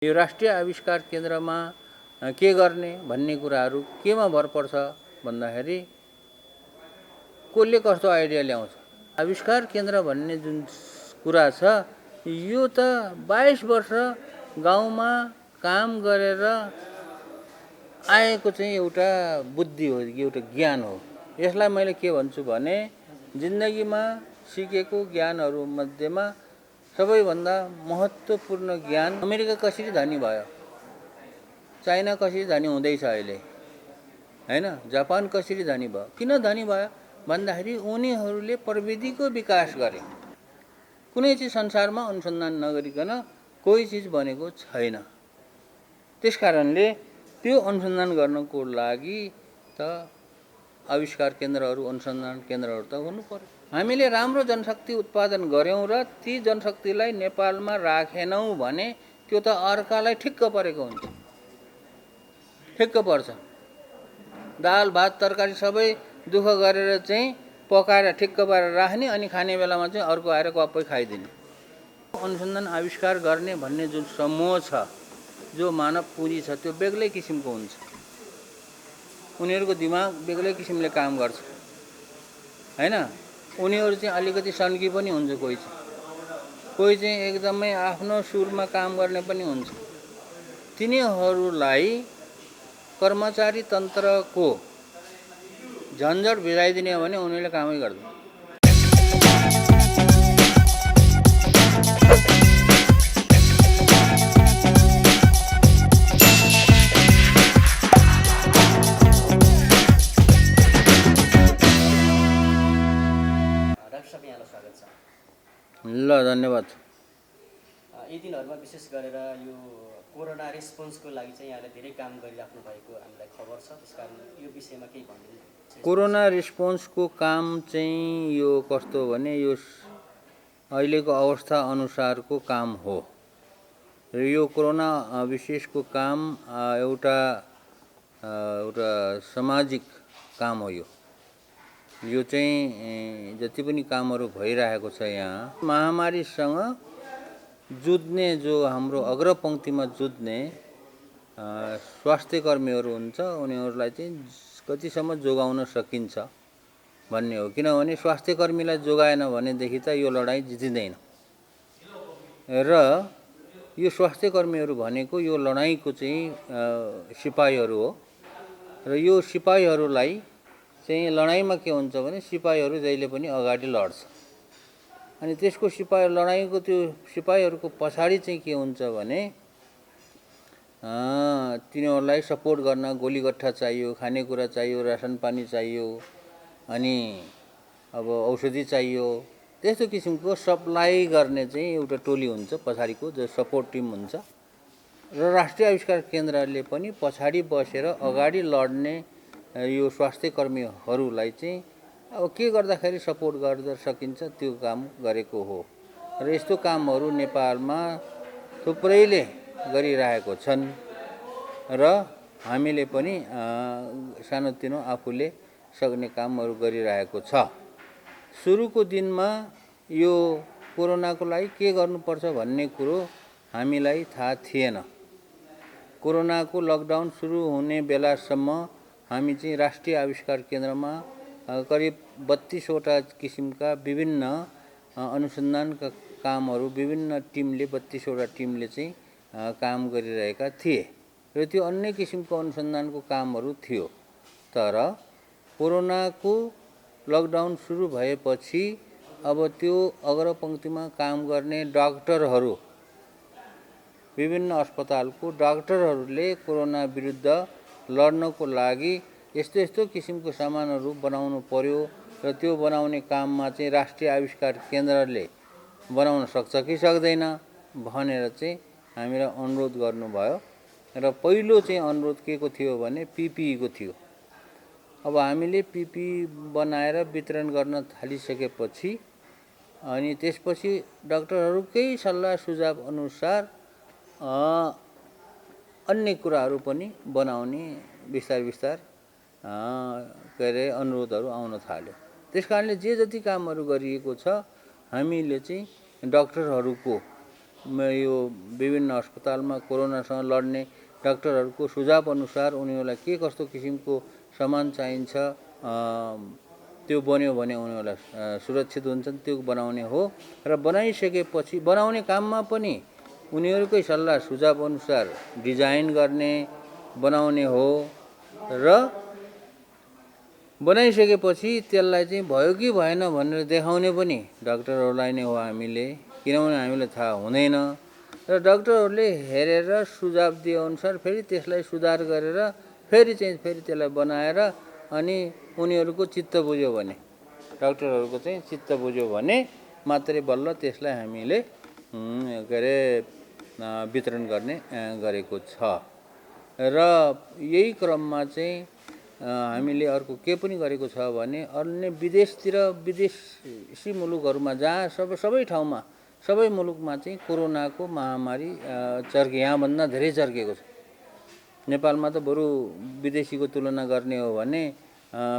यो राष्ट्रिय आविष्कार केन्द्रमा के गर्ने भन्ने कुराहरू केमा भर पर्छ भन्दाखेरि कसले कस्तो आइडिया ल्याउँछ। आविष्कार केन्द्र भन्ने जुन कुरा छ यो त 22 वर्ष गाउँमा काम गरेर आएको चाहिँ एउटा बुद्धि हो, एउटा ज्ञान हो। यसलाई मैले के भन्छु भने जिन्दगीमा सिकेको ज्ञानहरू मध्येमा सबैभन्दा महत्त्वपूर्ण ज्ञान अमेरिका कसरी धनी भयो, चाइना कसरी धनी हुँदैछ अहिले, हैन, जापान कसरी धनी भयो। किन धनी भयो भन्दाखेरि उनीहरूले प्रविधिको विकास गरे। कुनै चिज संसारमा अनुसन्धान नगरिकन कोही चिज बनेको छैन। त्यसकारणले त्यो अनुसन्धान गर्नको लागि त आविष्कार केन्द्रहरू, अनुसन्धान केन्द्रहरू त हुनु पर्यो। हामीले राम्रो जनशक्ति उत्पादन गर्यौं र ती जनशक्तिलाई नेपालमा राखेनौं भने त्यो त अर्कालाई ठिक्क परेको हुन्छ। ठिक्क पर्छ। दाल भात तरकारी सबै दुःख गरेर चाहिँ पकाएर ठिक्क पारेर राख्ने, अनि खाने बेलामा चाहिँ अर्को आएर गप्पै खाइदिने। अनुसन्धान आविष्कार गर्ने भन्ने जुन समूह छ, जो मानव पुँजी छ, त्यो बेग्लै किसिमको हुन्छ। उनीहरूको दिमाग बेग्लै किसिमले काम गर्छ, हैन। उनीहरू चाहिँ अलिकति सन्की पनि हुन्छ, कोही चाहिँ एकदमै आफ्नो सुरमा काम गर्ने पनि हुन्छ। तिनीहरूलाई कर्मचारी तन्त्रको झन्झट भिजाइदिने हो भने उनीहरूले कामै गर्दैन। ल, धन्यवाद। यी दिनहरुमा विशेष गरेर यो कोरोना रेस्पोन्सको लागि चाहिँ यहाँले धेरै काम गरिराख्नु भएको हामीलाई खबर छ। त्यसकारण यो विषयमा केही भनिदिनु। कोरोना रेस्पोन्सको काम चाहिँ यो कस्तो भने यो अहिलेको अवस्था अनुसारको काम हो। र यो कोरोना विशेषको काम एउटा सामाजिक काम हो। यो चाहिँ जति पनि कामहरू भइरहेको छ यहाँ महामारीसँग जुझ्ने, जो हाम्रो अग्रपङ्क्तिमा जुझ्ने स्वास्थ्य कर्मीहरू हुन्छ, उनीहरूलाई चाहिँ कतिसम्म जोगाउन सकिन्छ भन्ने हो। किनभने स्वास्थ्य कर्मीलाई जोगाएन भनेदेखि त यो लडाईँ जितिँदैन। र यो स्वास्थ्य कर्मीहरू भनेको यो लडाईँको चाहिँ सिपाहीहरू हो। र यो सिपाहीहरूलाई चाहिँ लडाईँमा के हुन्छ भने सिपाहीहरू जहिले पनि अगाडि लड्छ। अनि त्यसको लडाईँको त्यो सिपाहीहरूको पछाडि चाहिँ के हुन्छ भने तिनीहरूलाई सपोर्ट गर्न गोलीगट्ठा चाहियो, खानेकुरा चाहियो, रासन पानी चाहियो, अनि अब औषधि चाहियो। त्यस्तो किसिमको सप्लाई गर्ने चाहिँ एउटा टोली हुन्छ पछाडिको, जो सपोर्ट टिम हुन्छ। र राष्ट्रिय आविष्कार केन्द्रले पनि पछाडि बसेर अगाडि लड्ने यो स्वास्थ्य कर्मीहरूलाई चाहिँ अब के गर्दाखेरि सपोर्ट गर्न सकिन्छ त्यो काम गरेको हो। र यस्तो कामहरू नेपालमा थुप्रैले गरिरहेको छन् र हामीले पनि सानोतिनो आफूले सक्ने कामहरू गरिरहेको छ। सुरुको दिनमा यो कोरोनाको लागि के गर्नुपर्छ भन्ने कुरो हामीलाई थाहा थिएन। कोरोनाको लकडाउन सुरु हुने बेलासम्म हामी चाहिँ राष्ट्रिय आविष्कार केन्द्रमा करिब 32वटा किसिमका विभिन्न अनुसन्धानका कामहरू विभिन्न टिमले 32वटा टिमले चाहिँ काम गरिरहेका थिए। र त्यो अन्य किसिमको अनुसन्धानको कामहरू थियो। तर कोरोनाको लकडाउन सुरु भएपछि अब त्यो अग्रपङ्क्तिमा काम गर्ने डाक्टरहरू, विभिन्न अस्पतालको डाक्टरहरूले कोरोना विरुद्ध लड्नको लागि यस्तो किसिमको सामानहरू बनाउनु पर्यो र त्यो बनाउने काममा चाहिँ राष्ट्रिय आविष्कार केन्द्रले बनाउन सक्छ कि सक्दैन भनेर चाहिँ हामीलाई अनुरोध गर्नुभयो। र पहिलो चाहिँ अनुरोध के को थियो भने PPE को थियो। अब हामीले PPE बनाएर वितरण गर्न थालिसकेपछि अनि त्यसपछि डाक्टरहरूकै सल्लाह सुझाव अनुसार अन्य कुराहरू पनि बनाउने बिस्तार के अरे अनुरोधहरू आउन थाल्यो। त्यसकारणले जे जति कामहरू गरिएको छ हामीले चाहिँ डाक्टरहरूको यो विभिन्न अस्पतालमा कोरोनासँग लड्ने डाक्टरहरूको सुझाव अनुसार उनीहरूलाई के कस्तो किसिमको सामान चाहिन्छ त्यो बन्यो भने उनीहरूलाई सुरक्षित हुन्छन् त्यो बनाउने हो र बनाइसकेपछि बनाउने काममा पनि उनीहरूकै सल्लाह सुझाव अनुसार डिजाइन गर्ने बनाउने हो र बनाइसकेपछि त्यसलाई चाहिँ भयो कि भएन भनेर देखाउने पनि डाक्टरहरूलाई नै हो हामीले, किनभने हामीलाई थाहा हुँदैन र डाक्टरहरूले हेरेर सुझाव दिएअनुसार फेरि त्यसलाई सुधार गरेर फेरि त्यसलाई बनाएर अनि उनीहरूको चित्त बुझ्यो भने डाक्टरहरूको चाहिँ चित्त बुझ्यो भने मात्रै बल्ल त्यसलाई हामीले के अरे वितरण गर्ने गरेको छ र यही क्रममा चाहिँ हामीले अर्को के पनि गरेको छ भने अन्य विदेशी मुलुकहरूमा जहाँ सबै ठाउँमा सबै मुलुकमा चाहिँ कोरोनाको महामारी यहाँभन्दा धेरै चर्केको छ। नेपालमा त बरु विदेशीको तुलना गर्ने हो भने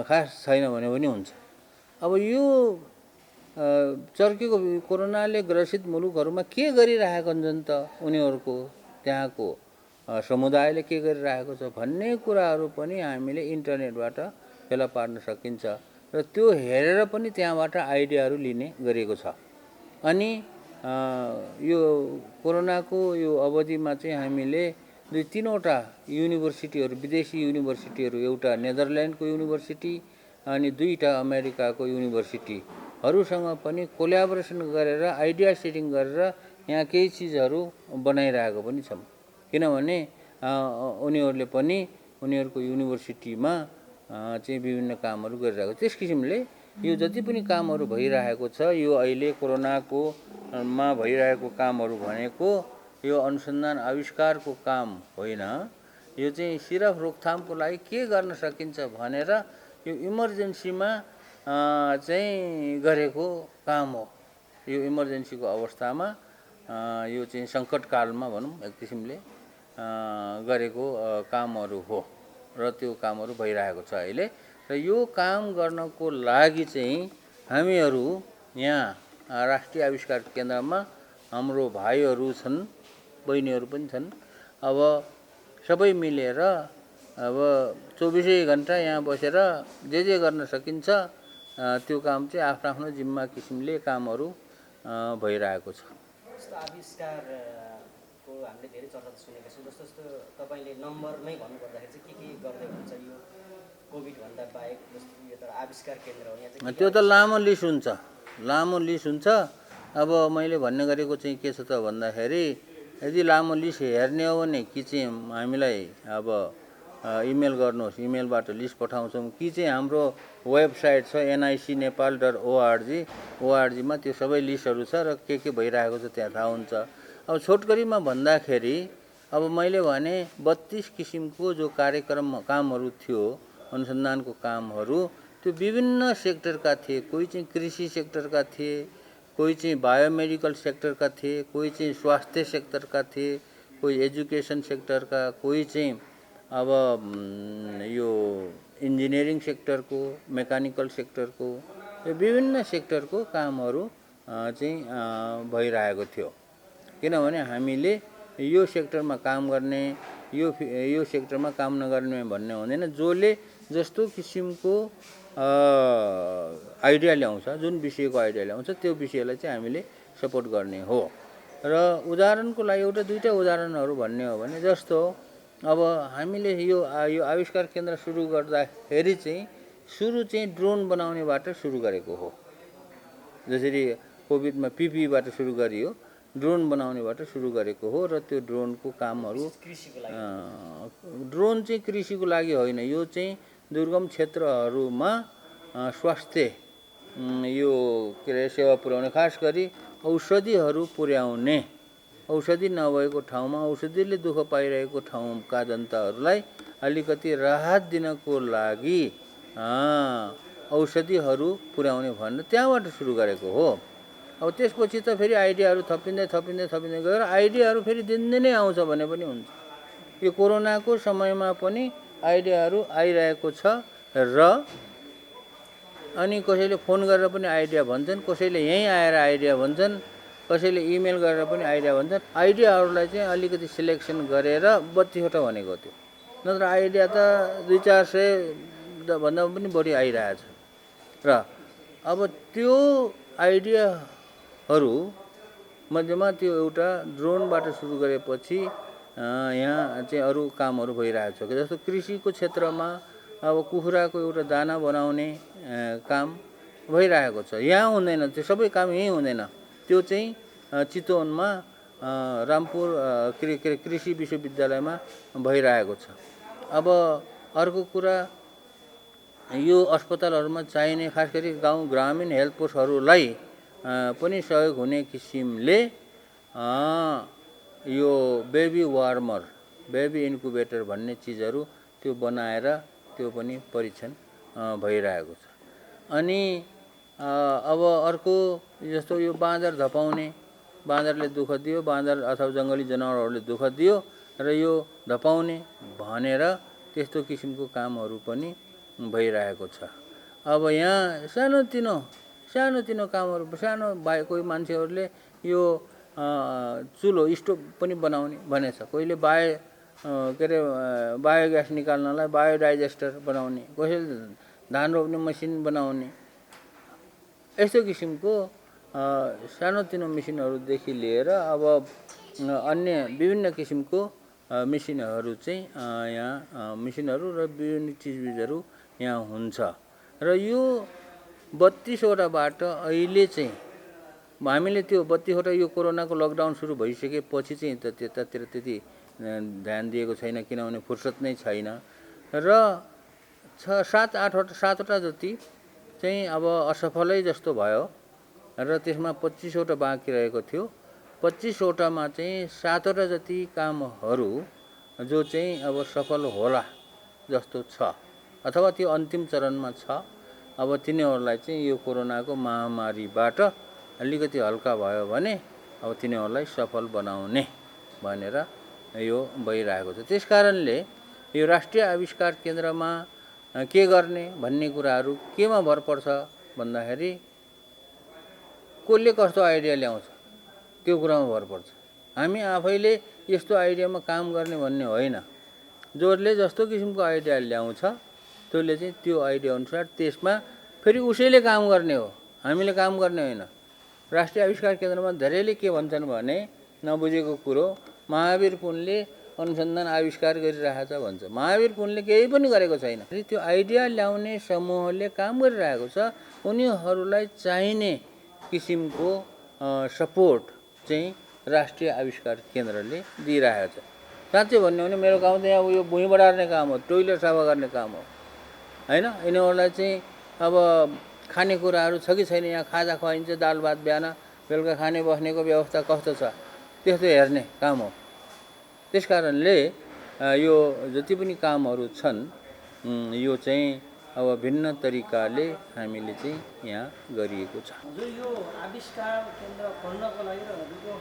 खास छैन भने पनि हुन्छ। अब यो चर्केको कोरोनाले ग्रसित मुलुकहरूमा के गरिरहेको हुन्छन् त उनीहरूको त्यहाँको समुदायले के गरिरहेको छ भन्ने कुराहरू पनि हामीले इन्टरनेटबाट फेला पार्न सकिन्छ र त्यो हेरेर पनि त्यहाँबाट आइडियाहरू लिने गरिएको छ। अनि यो कोरोनाको यो अवधिमा चाहिँ हामीले 2-3वटा युनिभर्सिटीहरू विदेशी युनिभर्सिटीहरू, एउटा नेदरल्यान्डको युनिभर्सिटी अनि 2टा अमेरिकाको युनिभर्सिटीहरूसँग पनि कोल्याबोरेसन गरेर आइडिया सेटिङ गरेर यहाँ केही चिजहरू बनाइरहेको पनि छौँ। किनभने उनीहरूले पनि उनीहरूको युनिभर्सिटीमा चाहिँ विभिन्न कामहरू गरिरहेको त्यस किसिमले यो जति पनि कामहरू भइरहेको छ यो अहिले कोरोनाको मा भइरहेको कामहरू भनेको यो अनुसन्धान आविष्कारको काम होइन, यो चाहिँ सिर्फ रोकथामको लागि के गर्न सकिन्छ भनेर यो इमर्जेन्सीमा चाहिँ गरेको काम हो। यो इमर्जेन्सीको अवस्थामा यो चाहिँ सङ्कटकालमा भनौँ एक किसिमले गरेको कामहरू हो र त्यो कामहरू भइरहेको छ अहिले र यो काम गर्नको लागि चाहिँ हामीहरू यहाँ राष्ट्रिय आविष्कार केन्द्रमा हाम्रो भाइहरू छन्, बहिनीहरू पनि छन्। अब सबै मिलेर अब 24 घन्टा यहाँ बसेर जे गर्न सकिन्छ त्यो काम चाहिँ आफ्नो जिम्मा किसिमले कामहरू भइरहेको छ। जस्तो आविष्कारको हामीले धेरै चर्चा सुनेका छौँ। जस्तो तपाईँले नम्बरमै भन्नुपर्दाखेरि चाहिँ के गर्दै हुन्छ यो कोभिडभन्दा बाहेक, जस्तो यो त आविष्कार केन्द्र हो यहाँ चाहिँ त्यो त लामो लिस्ट हुन्छ। अब मैले भन्ने गरेको चाहिँ के छ त भन्दाखेरि यदि लामो लिस्ट हेर्ने हो भने कि चाहिँ हामीलाई अब इमेल गर्नुहोस्, इमेलबाट लिस्ट पठाउँछौँ कि चाहिँ हाम्रो वेबसाइट छ nic.nepal.org मा त्यो सबै लिस्टहरू छ र के भइरहेको छ त्यहाँ थाहा हुन्छ। अब छोटकरीमा भन्दाखेरि अब मैले भने 32 किसिमको जो कामहरू थियो अनुसन्धानको कामहरू त्यो विभिन्न सेक्टरका थिए। कोही चाहिँ कृषि सेक्टरका थिए, कोही चाहिँ बायोमेडिकल सेक्टरका थिए, कोही चाहिँ स्वास्थ्य सेक्टरका थिए, कोही एजुकेसन सेक्टरका, कोही चाहिँ अब यो इन्जिनियरिङ सेक्टरको, मेकानिकल सेक्टरको, यो विभिन्न सेक्टरको कामहरू चाहिँ भइरहेको थियो। किनभने हामीले यो सेक्टरमा काम गर्ने, यो सेक्टरमा काम नगर्ने भन्ने हुँदैन। जसले जस्तो किसिमको आइडिया ल्याउँछ, जुन विषयको आइडिया ल्याउँछ त्यो विषयलाई चाहिँ हामीले सपोर्ट गर्ने हो। र उदाहरणको लागि एउटा दुईटा उदाहरणहरू भन्ने हो भने जस्तो अब हामीले यो आविष्कार केन्द्र सुरु गर्दाखेरि चाहिँ सुरु चाहिँ ड्रोन बनाउनेबाट सुरु गरेको हो। जसरी कोभिडमा पिपीबाट सुरु गरियो, ड्रोन बनाउनेबाट सुरु गरेको हो र त्यो ड्रोनको कामहरू ड्रोन चाहिँ कृषिको लागि होइन, यो चाहिँ दुर्गम क्षेत्रहरूमा स्वास्थ्य यो के अरे सेवा पुर्याउने, खास गरी औषधिहरू पुर्याउने, औषधि नभएको ठाउँमा औषधिले दुःख पाइरहेको ठाउँका जनताहरूलाई अलिकति राहत दिनको लागि औषधिहरू पुर्याउने भनेर त्यहाँबाट सुरु गरेको हो। अब त्यसपछि त फेरि आइडियाहरू थपिँदै गएर आइडियाहरू फेरि दिनदिनै आउँछ भने पनि हुन्छ। यो कोरोनाको समयमा पनि आइडियाहरू आइरहेको छ र अनि कसैले फोन गरेर पनि आइडिया भन्छन्, कसैले यहीँ आएर आइडिया भन्छन्, कसैले इमेल गरेर पनि आइडिया भन्छन्। आइडियाहरूलाई चाहिँ अलिकति सिलेक्सन गरेर 32वटा भनेको थियो, नत्र आइडिया त 200-400 भन्दा पनि बढी आइरहेछ। र अब त्यो आइडियाहरू मध्येमा त्यो एउटा ड्रोनबाट सुरु गरेपछि यहाँ चाहिँ अरू कामहरू भइरहेको छ। जस्तो कृषिको क्षेत्रमा अब कुखुराको एउटा दाना बनाउने काम भइरहेको छ। यहाँ हुँदैन, त्यो सबै काम यहीँ हुँदैन, त्यो चाहिँ चितवनमा रामपुर कृषि विश्वविद्यालयमा भइरहेको छ। अब अर्को कुरा, यो अस्पतालहरूमा चाहिने खास गरी गाउँ ग्रामीण हेल्थ पोस्टहरूलाई पनि सहयोग हुने किसिमले यो बेबी वार्मर, बेबी इन्कुबेटर भन्ने चिजहरू त्यो बनाएर त्यो पनि परीक्षण भइरहेको छ। अनि अब अर्को जस्तो यो बाँदर धपाउने, बाँदरले दुःख दियो, बाँदर अथवा जङ्गली जनावरहरूले दुःख दियो र यो धपाउने भनेर त्यस्तो किसिमको कामहरू पनि भइरहेको छ। अब यहाँ सानोतिनो कामहरू, सानो कोही मान्छेहरूले यो चुलो स्टोभ पनि बनाउने भनेछ, कोहीले बायोग्यास निकाल्नलाई बायोडाइजेस्टर बनाउने, कसैले धान रोप्ने मसिन बनाउने, यस्तो किसिमको सानोतिनो मेसिनहरूदेखि लिएर अब अन्य विभिन्न किसिमको मेसिनहरू चाहिँ यहाँ मेसिनहरू र विभिन्न चिजबिजहरू यहाँ हुन्छ। र यो 32वटाबाट अहिले चाहिँ हामीले त्यो 32वटा यो कोरोनाको लकडाउन सुरु भइसकेपछि चाहिँ त्यतातिर त्यति ध्यान दिएको छैन, किनभने फुर्सद नै छैन। र 7-8वटा जति चाहिँ अब असफलै जस्तो भयो र त्यसमा 25वटा बाँकी रहेको थियो। 25वटामा चाहिँ 7वटा जति कामहरू जो चाहिँ अब सफल होला जस्तो छ अथवा त्यो अन्तिम चरणमा छ। अब तिनीहरूलाई चाहिँ यो कोरोनाको महामारीबाट अलिकति हल्का भयो भने अब तिनीहरूलाई सफल बनाउने भनेर यो भइरहेको छ। त्यस कारणले यो राष्ट्रिय आविष्कार केन्द्रमा के गर्ने भन्ने कुराहरू केमा भर पर्छ भन्दाखेरि कसले कस्तो आइडिया ल्याउँछ त्यो कुरामा भर पर्छ। हामी आफैले यस्तो आइडियामा काम गर्ने भन्ने होइन, जसले जस्तो किसिमको आइडिया ल्याउँछ त्यसले चाहिँ त्यो आइडिया अनुसार त्यसमा फेरि उसैले काम गर्ने हो, हामीले काम गर्ने होइन। राष्ट्रिय आविष्कार केन्द्रमा धेरैले के भन्छन् भने नबुझेको कुरो, महावीर पुनले अनुसन्धान आविष्कार गरिरहेछ भन्छ। महावीर पुनले केही पनि गरेको छैन। त्यो आइडिया ल्याउने समूहले काम गरिरहेको छ, उनीहरूलाई चाहिने किसिमको सपोर्ट चाहिँ राष्ट्रिय आविष्कार केन्द्रले दिइरहेको छ। साँच्चै भन्यो भने मेरो गाउँ त यहाँ यो भुइँ बढार्ने काम हो, टोइलेट सफा गर्ने काम हो होइन। यिनीहरूलाई चाहिँ अब खानेकुराहरू छ कि छैन, यहाँ खाजा खुवाइन्छ, दाल भात बिहान बेलुका खाने बस्नेको व्यवस्था कस्तो छ त्यस्तो हेर्ने काम हो। त्यस कारणले यो जति पनि कामहरू छन् यो चाहिँ अब भिन्न तरिकाले हामीले चाहिँ यहाँ गरिएको छ। हजुर, यो आविष्कार केन्द्र खोल्नको लागि र हजुरको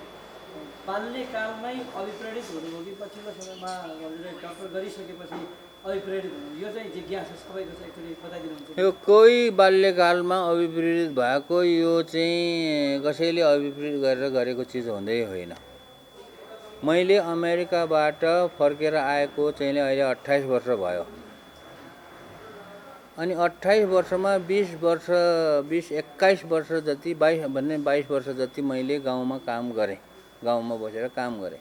बाल्यकालमै अभिप्रेरित हुनुभयो कि पछिल्लो समयमा हजुरले डक्टर गरिसकेपछि अभिप्रेरित हुनु, यो चाहिँ जिज्ञासा सबैको छ, एकचोटि बताइदिनुहुन्छ? यो कोही बाल्यकालमा अभिप्रेरित भएको, यो चाहिँ कसैले अभिप्रेरित गरेर गरेको चिज हुँदै होइन। मैले अमेरिकाबाट फर्केर आएको चाहिँ अहिले 28 वर्ष भयो। अनि 28 वर्षमा 20-21 वर्ष जति 22 वर्ष जति मैले गाउँमा काम गरेँ, गाउँमा बसेर काम गरेँ।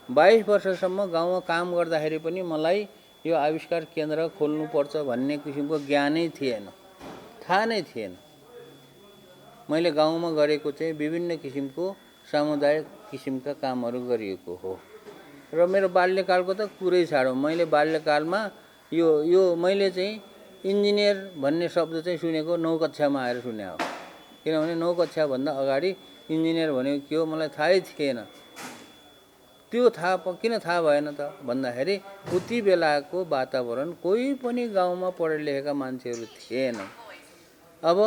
22 वर्षसम्म गाउँमा काम गर्दाखेरि पनि मलाई यो आविष्कार केन्द्र खोल्नुपर्छ भन्ने किसिमको ज्ञानै थिएन, थाहा नै थिएन। मैले गाउँमा गरेको चाहिँ विभिन्न किसिमको सामुदायिक किसिमका कामहरू गरिएको हो। र मेरो बाल्यकालको त कुरै छाडौँ, मैले बाल्यकालमा यो मैले चाहिँ इन्जिनियर भन्ने शब्द चाहिँ सुनेको 9 कक्षामा आएर सुने हो। किनभने 9 कक्षाभन्दा अगाडि इन्जिनियर भनेको के हो मलाई थाहै थिएन। त्यो किन थाहा भएन त भन्दाखेरि उति बेलाको वातावरण कोही पनि गाउँमा पढे लेखेका मान्छेहरू थिएन। अब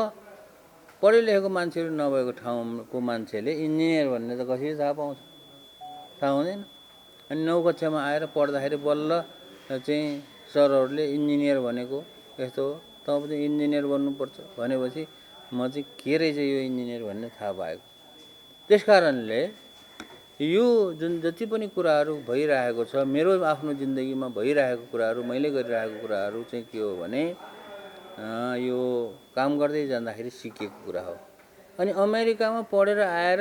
पढे लेखेको मान्छेहरू नभएको ठाउँको मान्छेले इन्जिनियर भन्ने त कसरी थाहा पाउँछ, थाहा हुँदैन। अनि 9 कक्षामा आएर पढ्दाखेरि बल्ल चाहिँ सरहरूले इन्जिनियर भनेको यस्तो हो, तपाईँ चाहिँ इन्जिनियर बन्नुपर्छ भनेपछि म चाहिँ के रहेछ यो इन्जिनियर भन्ने थाहा भएको। त्यसकारणले यो जुन जति पनि कुराहरू भइरहेको छ, मेरो आफ्नो जिन्दगीमा भइरहेको कुराहरू, मैले गरिरहेको कुराहरू चाहिँ के हो भने यो काम गर्दै जाँदाखेरि सिकेको कुरा हो। अनि अमेरिकामा पढेर आएर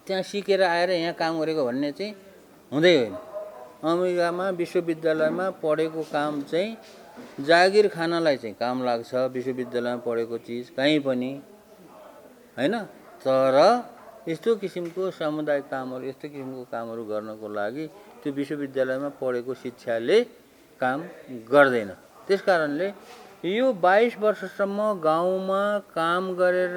त्यहाँ सिकेर आएर यहाँ काम गरेको भन्ने चाहिँ हुँदै होइन। अमेरिकामा विश्वविद्यालयमा पढेको काम चाहिँ जागिर खानलाई चाहिँ काम लाग्छ, विश्वविद्यालयमा पढेको चिज कहीँ पनि होइन। तर यस्तो किसिमको सामुदायिक कामहरू, यस्तो किसिमको कामहरू गर्नको लागि त्यो विश्वविद्यालयमा पढेको शिक्षाले काम गर्दैन। त्यसकारणले यो 22 वर्षसम्म गाउँमा काम गरेर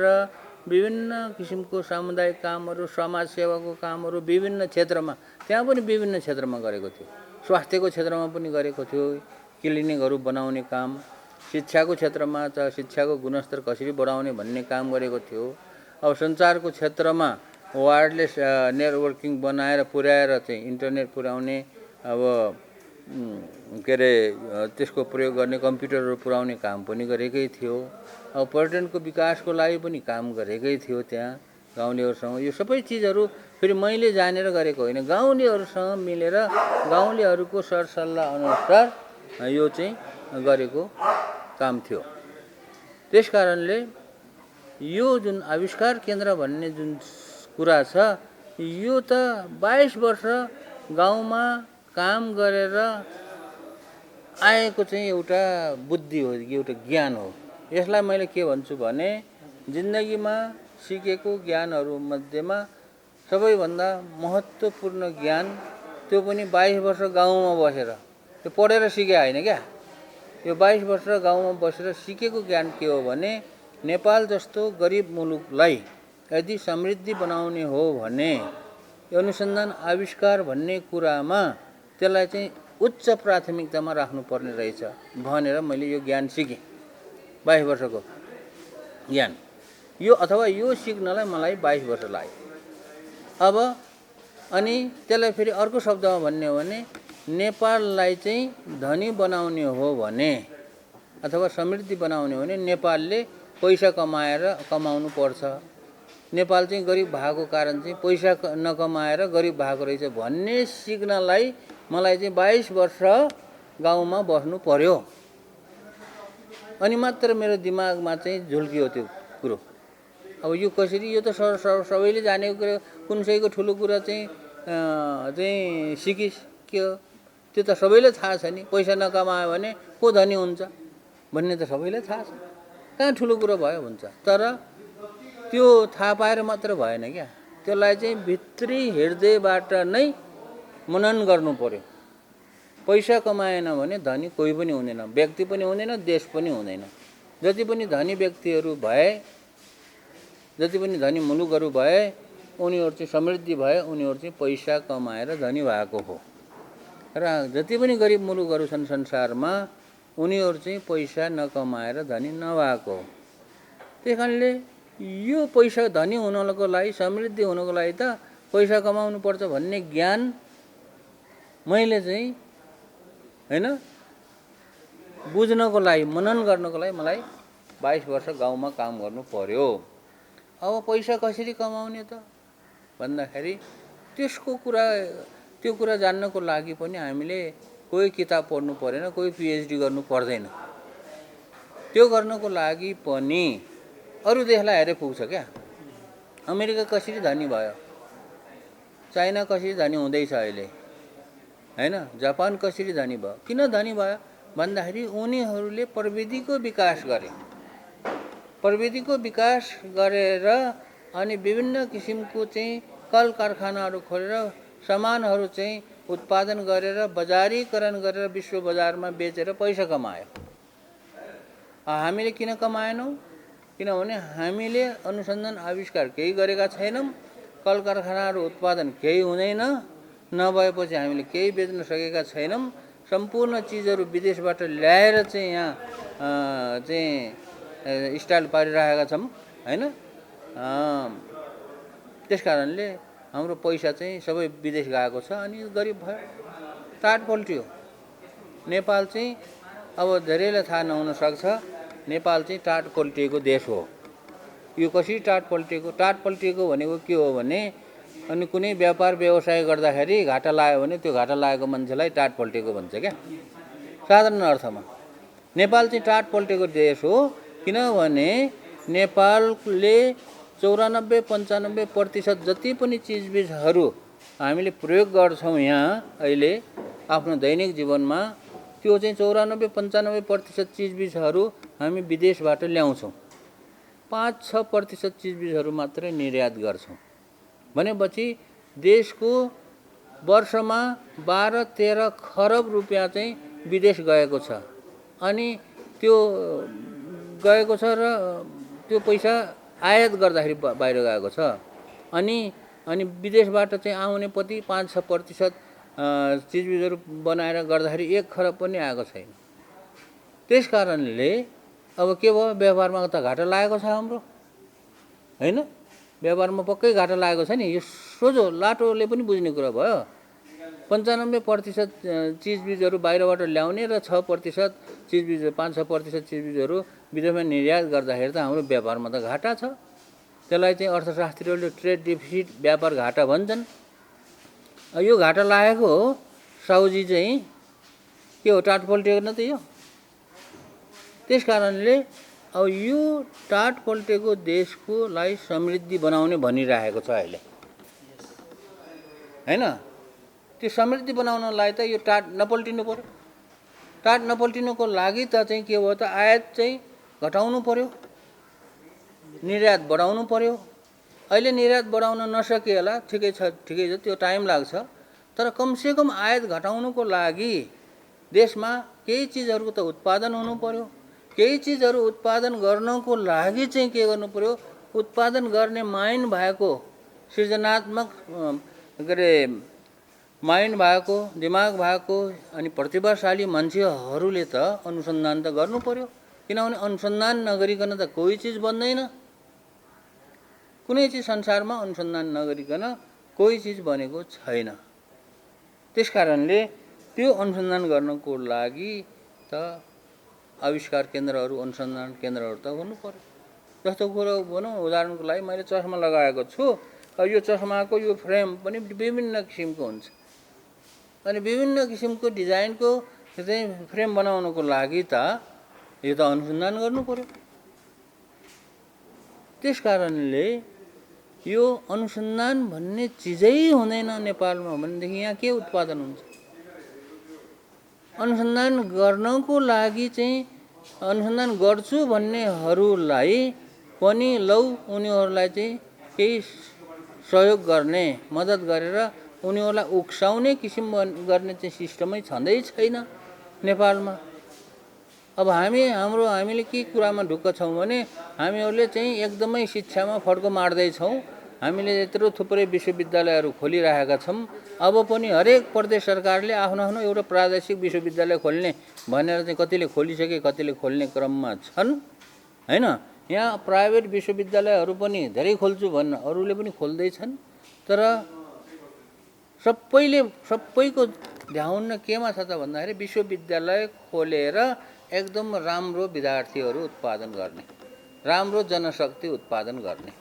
विभिन्न किसिमको सामुदायिक कामहरू, समाजसेवाको कामहरू विभिन्न क्षेत्रमा, त्यहाँ पनि विभिन्न क्षेत्रमा गरेको थियो। स्वास्थ्यको क्षेत्रमा पनि गरेको थियो, क्लिनिकहरू बनाउने काम, शिक्षाको क्षेत्रमा त शिक्षाको गुणस्तर कसरी बढाउने भन्ने काम गरेको थियो। अब सञ्चारको क्षेत्रमा वायरलेस नेटवर्किङ बनाएर पुर्याएर चाहिँ इन्टरनेट पुर्याउने, अब के अरे त्यसको प्रयोग गर्ने कम्प्युटरहरू पुर्याउने काम पनि गरेकै थियो। अब पर्यटनको विकासको लागि पनि काम गरेकै थियो त्यहाँ गाउँलेहरूसँग। यो सबै चिजहरू फेरि मैले जानेर गरेको होइन, गाउँलेहरूसँग मिलेर गाउँलेहरूको सरसल्लाह अनुसार यो चाहिँ गरेको काम थियो। त्यसकारणले यो जुन आविष्कार केन्द्र भन्ने जुन कुरा छ, यो त 22 वर्ष गाउँमा काम गरेर आएको चाहिँ एउटा बुद्धि हो, एउटा ज्ञान हो। यसलाई मैले के भन्छु भने जिन्दगीमा सिकेको ज्ञानहरू मध्येमा सबैभन्दा महत्त्वपूर्ण ज्ञान, त्यो पनि 22 वर्ष गाउँमा बसेर, त्यो पढेर सिके होइन क्या। यो 22 वर्ष गाउँमा बसेर सिकेको ज्ञान के हो भने नेपाल जस्तो गरिब मुलुकलाई यदि समृद्धि बनाउने हो भने अनुसन्धान आविष्कार भन्ने कुरामा त्यसलाई चाहिँ उच्च प्राथमिकतामा राख्नुपर्ने रहेछ भनेर मैले यो ज्ञान सिकेँ। 22 वर्षको ज्ञान यो, अथवा यो सिक्नलाई मलाई 22 वर्ष लाग्यो। अब अनि त्यसलाई फेरि अर्को शब्दमा भन्ने हो भने नेपाललाई चाहिँ धनी बनाउने हो भने अथवा समृद्धि बनाउने हो भने नेपालले पैसा कमाउनु पर्छ। नेपाल चाहिँ गरिब भएको कारण चाहिँ पैसा नकमाएर गरिब भएको रहेछ भन्ने सिक्नलाई मलाई चाहिँ 22 वर्ष गाउँमा बस्नु पर्यो। अनि मात्र मेरो दिमागमा चाहिँ झुल्कियो त्यो कुरो। अब यो कसरी, यो त सबैले जानेको कुरा, कुनैको ठुलो कुरा चाहिँ सिकिस् के हो, त्यो त सबैलाई थाहा छ नि। पैसा नकमायो भने को धनी हुन्छ भन्ने त सबैलाई थाहा छ, कहाँ ठुलो कुरो भयो हुन्छ। तर त्यो थाहा पाएर मात्र भएन क्या, त्यसलाई चाहिँ भित्री हृदयबाट नै मनन गर्नु पर्यो। पैसा कमाएन भने धनी कोही पनि हुँदैन, व्यक्ति पनि हुँदैन, देश पनि हुँदैन। जति पनि धनी व्यक्तिहरू भए, जति पनि धनी मुलुकहरू भए, उनीहरू चाहिँ समृद्धि भए, उनीहरू चाहिँ पैसा कमाएर धनी भएको हो। र जति पनि गरिब मुलुकहरू छन् संसारमा, उनीहरू चाहिँ पैसा नकमाएर धनी नभएको हो। त्यही कारणले यो पैसा धनी हुनको लागि, समृद्धि हुनको लागि त पैसा कमाउनु पर्छ भन्ने ज्ञान मैले चाहिँ होइन बुझ्नको लागि, मनन गर्नको लागि मलाई 22 वर्ष गाउँमा काम गर्नु पर्यो। अब पैसा कसरी कमाउने त भन्दाखेरि त्यो कुरा जान्नको लागि पनि हामीले कोही किताब पढ्नु परेन, कोही PhD गर्नु पर्दैन। त्यो गर्नको लागि पनि अरू देशलाई हेरे पुग्छ क्या। अमेरिका कसरी धनी भयो, चाइना कसरी धनी हुँदैछ अहिले होइन, जापान कसरी धनी भयो। किन धनी भयो भन्दाखेरि उनीहरूले प्रविधिको विकास गरे। प्रविधिको विकास गरेर अनि विभिन्न किसिमको चाहिँ कल कारखानाहरू खोलेर सामानहरू चाहिँ उत्पादन गरेर बजारीकरण गरेर विश्व बजारमा बेचेर पैसा कमायो। हामीले किन कमाएनौँ? किनभने हामीले अनुसन्धान आविष्कार केही गरेका छैनौँ, कल कारखानाहरू उत्पादन केही हुँदैन, नभएपछि हामीले केही बेच्न सकेका छैनौँ। सम्पूर्ण चिजहरू विदेशबाट ल्याएर चाहिँ यहाँ चाहिँ स्टाइल पारिरहेका छौँ होइन। त्यसकारणले हाम्रो पैसा चाहिँ सबै विदेश गएको छ अनि गरिब भयो, टाट पल्टियो। नेपाल चाहिँ अब धेरैलाई थाहा नहुन सक्छ, नेपाल चाहिँ टाट पल्टिएको देश हो। यो कसरी टाट पल्टिएको भनेको के हो भने अनि कुनै व्यापार व्यवसाय गर्दाखेरि घाटा लाग्यो भने त्यो घाटा लागेको मान्छेलाई टाट पल्टेको भन्छ क्या साधारण अर्थमा। नेपाल चाहिँ टाट पल्टेको देश हो किनभने नेपालले 94-95% जति पनि चिजबिजहरू हामीले प्रयोग गर्छौँ यहाँ अहिले आफ्नो दैनिक जीवनमा त्यो चाहिँ 94-95% चिजबिजहरू हामी विदेशबाट ल्याउँछौँ। 5-6% चिजबिजहरू मात्रै निर्यात गर्छौँ भनेपछि देशको वर्षमा 12-13 खरब रुपियाँ चाहिँ विदेश गएको छ अनि त्यो गएको छ र त्यो पैसा आयात गर्दाखेरि बाहिर गएको छ अनि विदेशबाट चाहिँ आउने पति 5-6% चिजबिजहरू बनाएर गर्दाखेरि 1 खरब पनि आएको छैन। त्यस कारणले अब के भयो व्यापारमा त घाटा लागेको छ हाम्रो हैन व्यापारमा पक्कै घाटा लागेको छ नि यो सोझो लाटोले पनि बुझ्ने कुरा भयो। 95% चिजबिजहरू बाहिरबाट ल्याउने र 6% चिजबिज 5-6% चिजबिजहरू विदेशमा निर्यात गर्दाखेरि त हाम्रो व्यापारमा त घाटा छ। त्यसलाई चाहिँ अर्थशास्त्रीहरूले ट्रेड डिफिसिट व्यापार घाटा भन्छन्। यो घाटा लागेको हो साउजी चाहिँ के हो टाट पल्टेको न त यो। त्यस कारणले अब यो टाट पल्टेको देशकोलाई समृद्धि बनाउने भनिरहेको छ अहिले हैन। त्यो समृद्धि बनाउनलाई त यो टाट नपल्टिनु पर्यो। टाट नपल्टिनुको लागि त चाहिँ के भयो त आयात चाहिँ घटाउनु पर्यो निर्यात बढाउनु पर्यो। अहिले निर्यात बढाउन नसकिएला ठिकै छ त्यो टाइम लाग्छ तर कमसेकम आयात घटाउनुको लागि देशमा केही चिजहरूको त उत्पादन हुनु पर्यो। केही चिजहरू उत्पादन गर्नको लागि चाहिँ के गर्नु पर्यो उत्पादन गर्ने माइन्ड भएको सृजनात्मक के अरे माइन्ड भएको दिमाग भएको अनि प्रतिभाशाली मान्छेहरूले त अनुसन्धान त गर्नु पर्यो किनभने अनुसन्धान नगरिकन त कोही चिज बन्दैन। कुनै चिज संसारमा अनुसन्धान नगरिकन कोही चिज बनेको छैन। त्यसकारणले त्यो अनुसन्धान गर्नको लागि त आविष्कार केन्द्रहरू अनुसन्धान केन्द्रहरू त हुनु पर्यो। जस्तो कुरो भनौँ उदाहरणको लागि मैले चस्मा लगाएको छु यो चस्माको यो फ्रेम पनि विभिन्न किसिमको हुन्छ अनि विभिन्न किसिमको डिजाइनको चाहिँ फ्रेम बनाउनको लागि त यो त अनुसन्धान गर्नु पर्यो। त्यसकारणले यो अनुसन्धान भन्ने चिजै हुँदैन नेपालमा भनेदेखि यहाँ के उत्पादन हुन्छ। अनुसन्धान गर्नको लागि चाहिँ अनुसन्धान गर्छु भन्नेहरूलाई पनि लौ उनीहरूलाई चाहिँ केही सहयोग गर्ने मद्दत गरेर उनीहरूलाई उक्साउने किसिम गर्ने चाहिँ सिस्टमै छँदै छैन नेपालमा। अब हामीले के कुरामा ढुक्क छौँ भने हामीहरूले चाहिँ एकदमै शिक्षामा फड्को मार्दैछौँ। हामीले यत्रो थुप्रै विश्वविद्यालयहरू खोलिरहेका छौँ। अब पनि हरेक प्रदेश सरकारले आफ्नो आफ्नो एउटा प्रादेशिक विश्वविद्यालय खोल्ने भनेर चाहिँ कतिले खोलिसके कतिले खोल्ने क्रममा छन् हैन। यहाँ प्राइभेट विश्वविद्यालयहरू पनि धेरै खोल्छु भन्न अरूले पनि खोल्दैछन् तर सबैको ध्यान केमा छ त भन्दाखेरि विश्वविद्यालय खोलेर एकदम राम्रो विद्यार्थीहरू उत्पादन गर्ने राम्रो जनशक्ति उत्पादन गर्ने।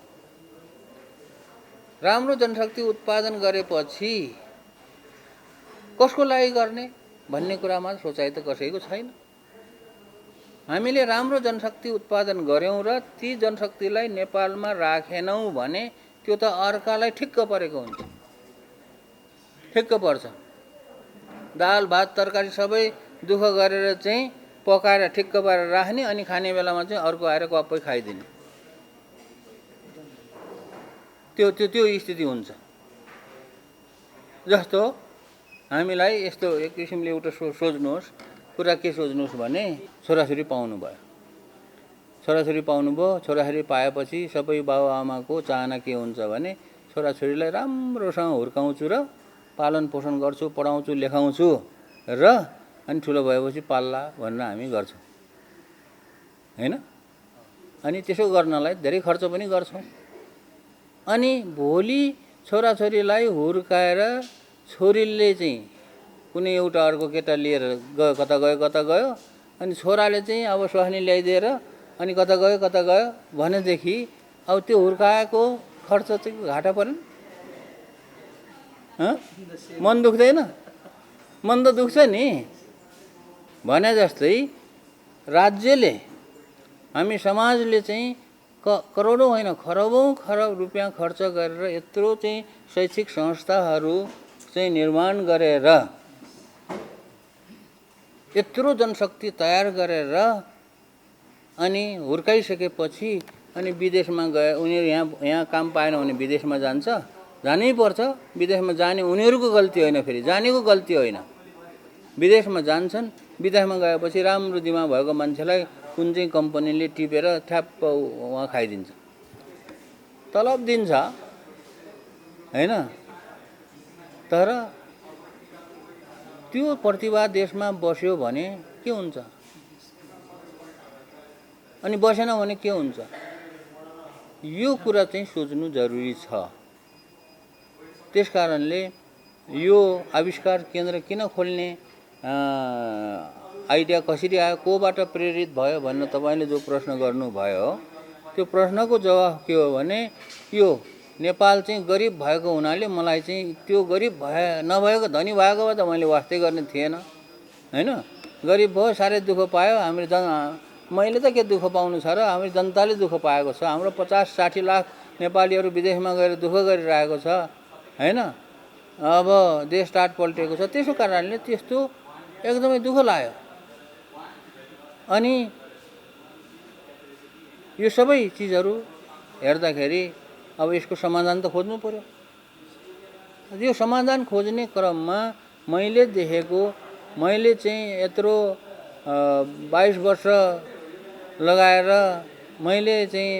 राम्रो जनशक्ति उत्पादन गरेपछि कसको लागि गर्ने भन्ने कुरामा सोचाइ त कसैको छैन। हामीले राम्रो जनशक्ति उत्पादन गर्यौं र ती जनशक्तिलाई नेपालमा राखेनौं भने त्यो त अर्कालाई ठिक्क परेको हुन्छ। ठिक्क पर्छ दाल भात तरकारी सबै दुःख गरेर चाहिँ पकाएर ठिक्क पारेर राख्ने अनि खाने बेलामा चाहिँ अर्को आएर कप्पै खाइदिने त्यो स्थिति हुन्छ। जस्तो हामीलाई यस्तो एक किसिमले एउटा सोच्नुहोस् कुरा के सोच्नुहोस् भने छोराछोरी पाउनुभयो छोराछोरी पाएपछि सबै बाबुआमाको चाहना के हुन्छ भने छोराछोरीलाई राम्रोसँग हुर्काउँछु र पालन पोषण गर्छु पढाउँछु लेखाउँछु र अनि ठुलो भएपछि पाल्ला भनेर हामी गर्छौँ हैन। अनि त्यसो गर्नलाई धेरै खर्च पनि गर्छौँ। अनि भोलि छोराछोरीलाई हुर्काएर छोरीले चाहिँ कुनै एउटा अर्को केटा लिएर कता गयो अनि छोराले चाहिँ अब स्वास्नी ल्याइदिएर अनि कता गयो भनेदेखि अब त्यो हुर्काएको खर्च चाहिँ घाटा परेन? हँ? मन दुख्दैन? मन त दुख्छ नि। भने जस्तै राज्यले, हामी समाजले चाहिँ करोडौँ होइन खरबौँ खरब रुपियाँ खर्च गरेर यत्रो चाहिँ शैक्षिक संस्थाहरू चाहिँ निर्माण गरेर, यत्रो जनशक्ति तयार गरेर अनि हुर्काइसकेपछि अनि विदेशमा गए उनीहरू यहाँ काम पाएन भने विदेशमा जान्छ, जानै पर्छ। विदेशमा जाने उनीहरूको गल्ती होइन, फेरि जानेको गल्ती होइन। विदेशमा जान्छन्, विदेशमा गएपछि राम्रो दिमाग भएको मान्छेलाई कुन चाहिँ कम्पनीले टिपेर ठ्याप्प उहाँ खाइदिन्छ, तलब दिन्छ होइन। तर त्यो प्रतिभा देशमा बस्यो भने के हुन्छ अनि बसेन भने के हुन्छ, यो कुरा चाहिँ सोच्नु जरुरी छ। त्यसकारणले यो आविष्कार केन्द्र किन खोल्ने आइडिया कसरी आयो, कोबाट प्रेरित भयो भन्ने तपाईँले जो प्रश्न गर्नुभयो, त्यो प्रश्नको जवाफ के हो भने यो नेपाल चाहिँ गरिब भएको हुनाले मलाई चाहिँ त्यो गरिब नभएको धनी भएको भए त मैले वास्तै गर्ने थिएन होइन। गरिब भयो, साह्रै दुःख पायो हामीले मैले त के दुःख पाउनु छ र, हाम्रो जनताले दुःख पाएको छ। हाम्रो 50-60 लाख नेपालीहरू विदेशमा गएर दुःख गरिरहेको छ होइन। अब देश टाट पल्टेको छ, त्यसो कारणले त्यस्तो एकदमै दुःख लाग्यो। अनि यो सबै चिजहरू हेर्दाखेरि अब यसको समाधान त खोज्नु पर्यो। यो समाधान खोज्ने क्रममा मैले देखेको, मैले चाहिँ यत्रो 22 वर्ष लगाएर मैले चाहिँ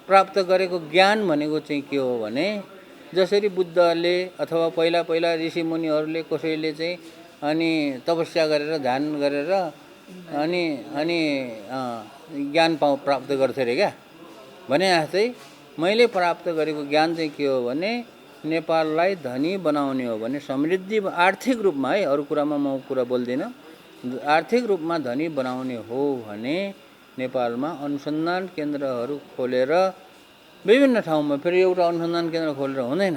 प्राप्त गरेको ज्ञान भनेको चाहिँ के हो भने, जसरी बुद्धले अथवा पहिला पहिला ऋषिमुनिहरूले कसैले चाहिँ अनि तपस्या गरेर ध्यान गरेर अनि ज्ञान प्राप्त गर्थे अरे क्या भने जस्तै मैले प्राप्त गरेको ज्ञान चाहिँ के हो भने नेपाललाई धनी बनाउने हो भने, समृद्धि आर्थिक रूपमा है, अरू कुरामा म कुरा बोल्दिनँ, आर्थिक रूपमा धनी बनाउने हो भने नेपालमा अनुसन्धान केन्द्रहरू खोलेर विभिन्न ठाउँमा, फेरि एउटा अनुसन्धान केन्द्र खोलेर हुँदैन,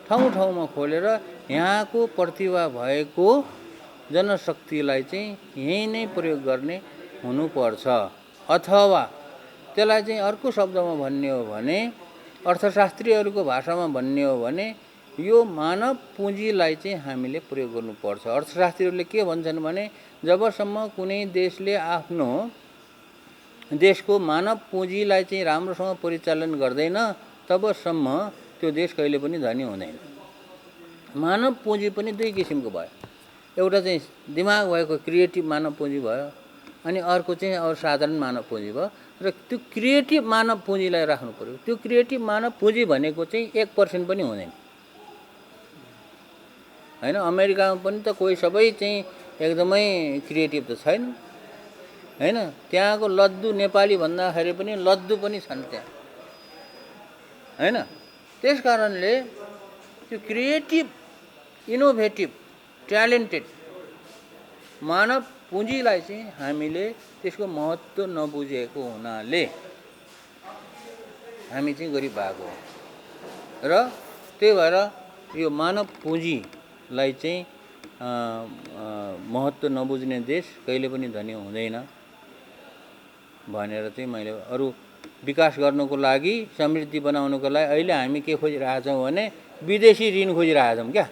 ठाउँ ठाउँमा खोलेर यहाँको प्रतिभा भएको जनशक्तिलाई चाहिँ यहीँ नै प्रयोग गर्ने हुनुपर्छ। अथवा त्यसलाई चाहिँ अर्को शब्दमा भन्ने हो भने, अर्थशास्त्रीहरूको भाषामा भन्ने हो भने यो मानव पुँजीलाई चाहिँ हामीले प्रयोग गर्नुपर्छ। अर्थशास्त्रीहरूले के भन्छन् भने जबसम्म कुनै देशले आफ्नो देशको मानव पुँजीलाई चाहिँ राम्रोसँग परिचालन गर्दैन तबसम्म त्यो देश कहिले पनि धनी हुँदैन। मानव पुँजी पनि दुई किसिमको भयो, एउटा चाहिँ दिमाग भएको क्रिएटिभ मानव पुँजी भयो अनि अर्को चाहिँ अरू साधारण मानव पुँजी भयो। र त्यो क्रिएटिभ मानव पुँजीलाई राख्नु पर्यो। त्यो क्रिएटिभ मानव पुँजी भनेको चाहिँ 1% पनि हुँदैन होइन। अमेरिकामा पनि त कोही सबै चाहिँ एकदमै क्रिएटिभ त छैन होइन। त्यहाँको लद्दु नेपाली भन्दाखेरि पनि लद्दु पनि छन् त्यहाँ होइन। त्यस कारणले त्यो क्रिएटिभ, इनोभेटिभ, ट्यालेन्टेड मानव पुँजीलाई चाहिँ हामीले त्यसको महत्त्व नबुझेको हुनाले हामी चाहिँ गरिब भएको हो। र त्यही भएर यो मानव पुँजीलाई चाहिँ महत्त्व नबुझ्ने देश कहिले पनि धनी हुँदैन भनेर चाहिँ मैले अरू विकास गर्नको लागि, समृद्धि बनाउनको लागि अहिले हामी के खोजिरहेछौँ भने विदेशी ऋण खोजिरहेछौँ क्या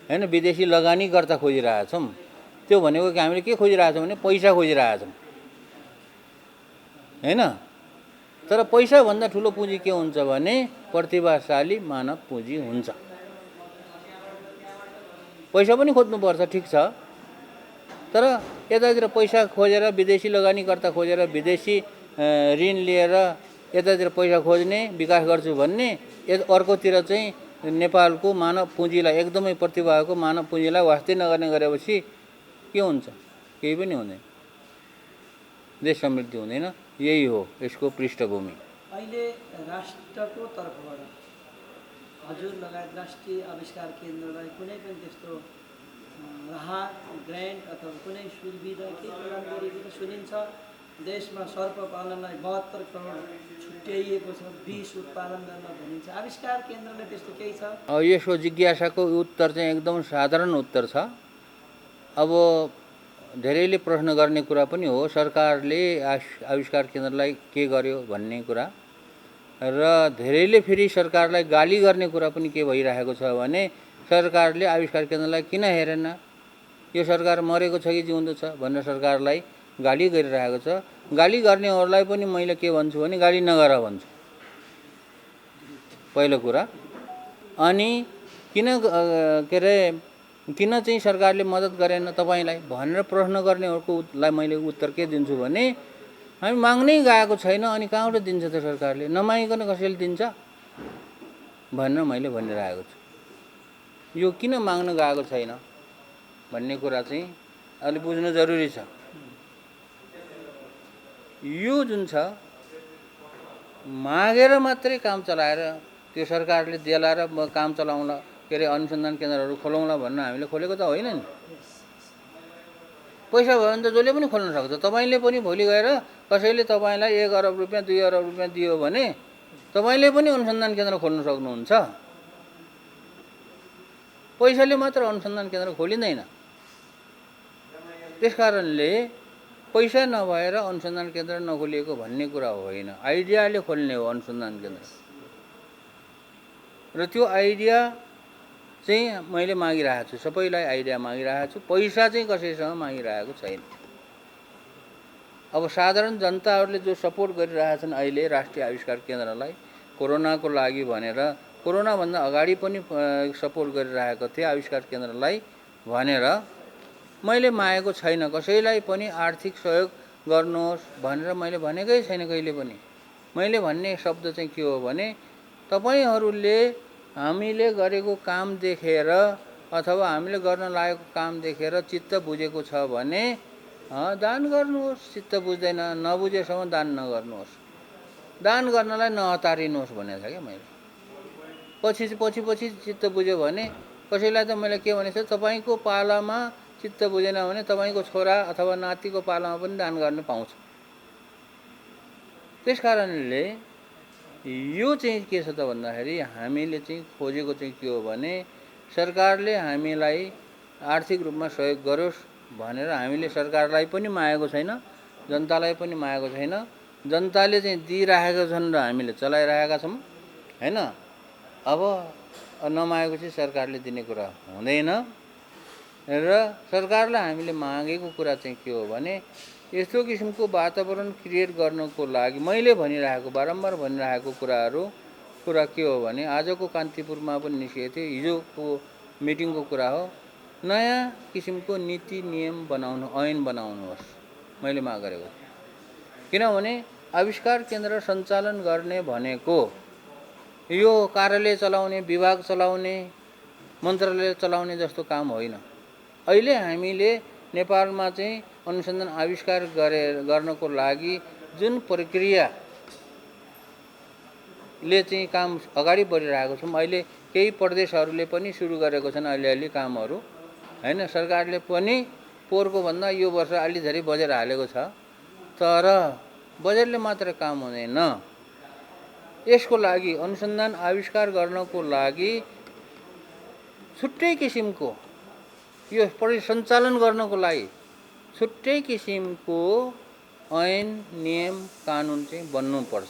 होइन। विदेशी लगानीकर्ता खोजिरहेछौँ। त्यो भनेको कि हामीले के खोजिरहेछौँ भने पैसा खोजिरहेछौँ होइन। तर पैसाभन्दा ठुलो पुँजी के हुन्छ भने प्रतिभाशाली मानव पुँजी हुन्छ। पैसा पनि खोज्नुपर्छ ठिक छ, तर यतातिर पैसा खोजेर, विदेशी लगानीकर्ता खोजेर, विदेशी ऋण लिएर यतातिर पैसा खोज्ने, विकास गर्छु भन्ने, अर्कोतिर चाहिँ नेपालको मानव पुँजीलाई, एकदमै प्रतिभाको मानव पुँजीलाई वास्तै नगर्ने गरेपछि के हुन्छ? केही पनि हुँदैन, देश समृद्धि हुँदैन। यही हो यसको पृष्ठभूमि। अहिले राष्ट्रको तर्फबाट हजुर लगायत राष्ट्रिय आविष्कार केन्द्रलाई कुनै पनि त्यस्तो राहत, ग्रान्ट अथवा कुनै सुविधा केही प्रदान गरिएको सुनिन्छ देशमा सर्प पालनलाई 72 करोड छुट्याइएको छ, 20 उत्पादन गर्न भनिन्छ। आविष्कार केन्द्रले त्यस्तो केही छ? अब यसको जिज्ञासाको उत्तर चाहिँ एकदम साधारण उत्तर छ। अब धेरैले प्रश्न गर्ने कुरा पनि हो, सरकारले आविष्कार केन्द्रलाई के गर्यो भन्ने कुरा, र धेरैले फेरि सरकारलाई गाली गर्ने कुरा पनि के भइरहेको छ भने सरकारले आविष्कार केन्द्रलाई किन हेरेन, यो सरकार मरेको छ कि जिउँदो छ भनेर सरकारलाई गाली गरिरहेको छ। गाली गर्नेहरूलाई पनि मैले के भन्छु भने गाली नगर भन्छु, पहिलो कुरा। अनि किन के अरे किन चाहिँ सरकारले मद्दत गरेन तपाईँलाई भनेर प्रश्न गर्नेहरूकोलाई मैले उत्तर के दिन्छु भने हामी माग्नै गएको छैन, अनि कहाँबाट दिन्छ त सरकारले, नमागिकन कसैले दिन्छ भनेर मैले भनिरहेको छु। यो किन माग्न गएको छैन भन्ने कुरा चाहिँ अलि बुझ्नु जरुरी छ। यो जुन छ मागेर मात्रै काम चलाएर त्यो सरकारले देलाएर काम चलाउँला, के अरे अनुसन्धान केन्द्रहरू खोलौँला भन्न हामीले खोलेको त होइन नि। पैसा भयो भने त जसले पनि खोल्न सक्छ। तपाईँले पनि भोलि गएर कसैले तपाईँलाई 1 अरब रुपियाँ 2 अरब रुपियाँ दियो भने तपाईँले पनि अनुसन्धान केन्द्र खोल्न सक्नुहुन्छ। पैसाले मात्र अनुसन्धान केन्द्र खोलिँदैन। त्यसकारणले पैसा नभएर अनुसन्धान केन्द्र नखोलिएको भन्ने कुरा होइन, आइडियाले खोल्ने हो अनुसन्धान केन्द्र। र त्यो आइडिया चाहिँ मैले मागिरहेको छु, सबैलाई आइडिया मागिरहेको छु, पैसा चाहिँ कसैसँग मागिरहेको छैन। अब साधारण जनताहरूले जो सपोर्ट गरिरहेछन् अहिले राष्ट्रिय आविष्कार केन्द्रलाई कोरोनाको लागि भनेर, कोरोनाभन्दा अगाडि पनि सपोर्ट गरिरहेको थिए आविष्कार केन्द्रलाई भनेर, मैले मागेको छैन कसैलाई पनि आर्थिक सहयोग गर्नुहोस् भनेर मैले भनेकै छैन कहिले पनि। मैले भन्ने शब्द चाहिँ के हो भने तपाईहरूले हामीले गरेको काम देखेर अथवा हामीले गर्न लागेको काम देखेर चित्त बुझेको छ भने दान गर्नुहोस्, चित्त बुझ्दैन नबुझेसम्म दान नगर्नुहोस्, दान गर्नलाई नहतारिनुहोस् भनेको छ क्या मैले। पछि चित्त बुझ्यो भने कसैलाई त मैले के भनेको छु, तपाईँको पालामा चित्त बुझेन भने तपाईँको छोरा अथवा नातिको पालामा पनि दान गर्न पाउँछ। त्यसकारणले यो चाहिँ के छ त भन्दाखेरि हामीले चाहिँ खोजेको चाहिँ के हो भने सरकारले हामीलाई आर्थिक रूपमा सहयोग गरोस् भनेर हामीले सरकारलाई पनि मागेको छैन, जनतालाई पनि मागेको छैन। जनताले चाहिँ दिइरहेका छन् र हामीले चलाइरहेका छौँ हैन। अब नमागेको चाहिँ सरकारले दिने कुरा हुँदैन। र सरकारलाई हामीले मागेको कुरा चाहिँ के हो भने यस्तो किसिमको वातावरण क्रिएट गर्नको लागि मैले भनिरहेको बारम्बार भनिरहेको कुरा के हो भने आजको कान्तिपुरमा पनि निस्केको थियो, हिजोको मिटिङको कुरा हो, नयाँ किसिमको नीति नियम बनाउनु, ऐन बनाउनुहोस् मैले माग गरेको। किनभने आविष्कार केन्द्र सञ्चालन गर्ने भनेको यो कार्यालय चलाउने, विभाग चलाउने, मन्त्रालय चलाउने जस्तो काम होइन। अहिले हामीले नेपालमा चाहिँ अनुसन्धान आविष्कार गर्नको लागि जुन प्रक्रियाले चाहिँ काम अगाडि बढिरहेको छौँ, अहिले केही प्रदेशहरूले पनि सुरु गरेको छन् अलिअलि कामहरू हैन। सरकारले पनि पोहोरको भन्दा यो वर्ष अलि धेरै बजेट हालेको छ, तर बजेटले मात्र काम हुँदैन। यसको लागि अनुसन्धान आविष्कार गर्नको लागि छुट्टै किसिमको यो सञ्चालन गर्नको लागि छुट्टै किसिमको ऐन नियम कानुन चाहिँ बन्नुपर्छ।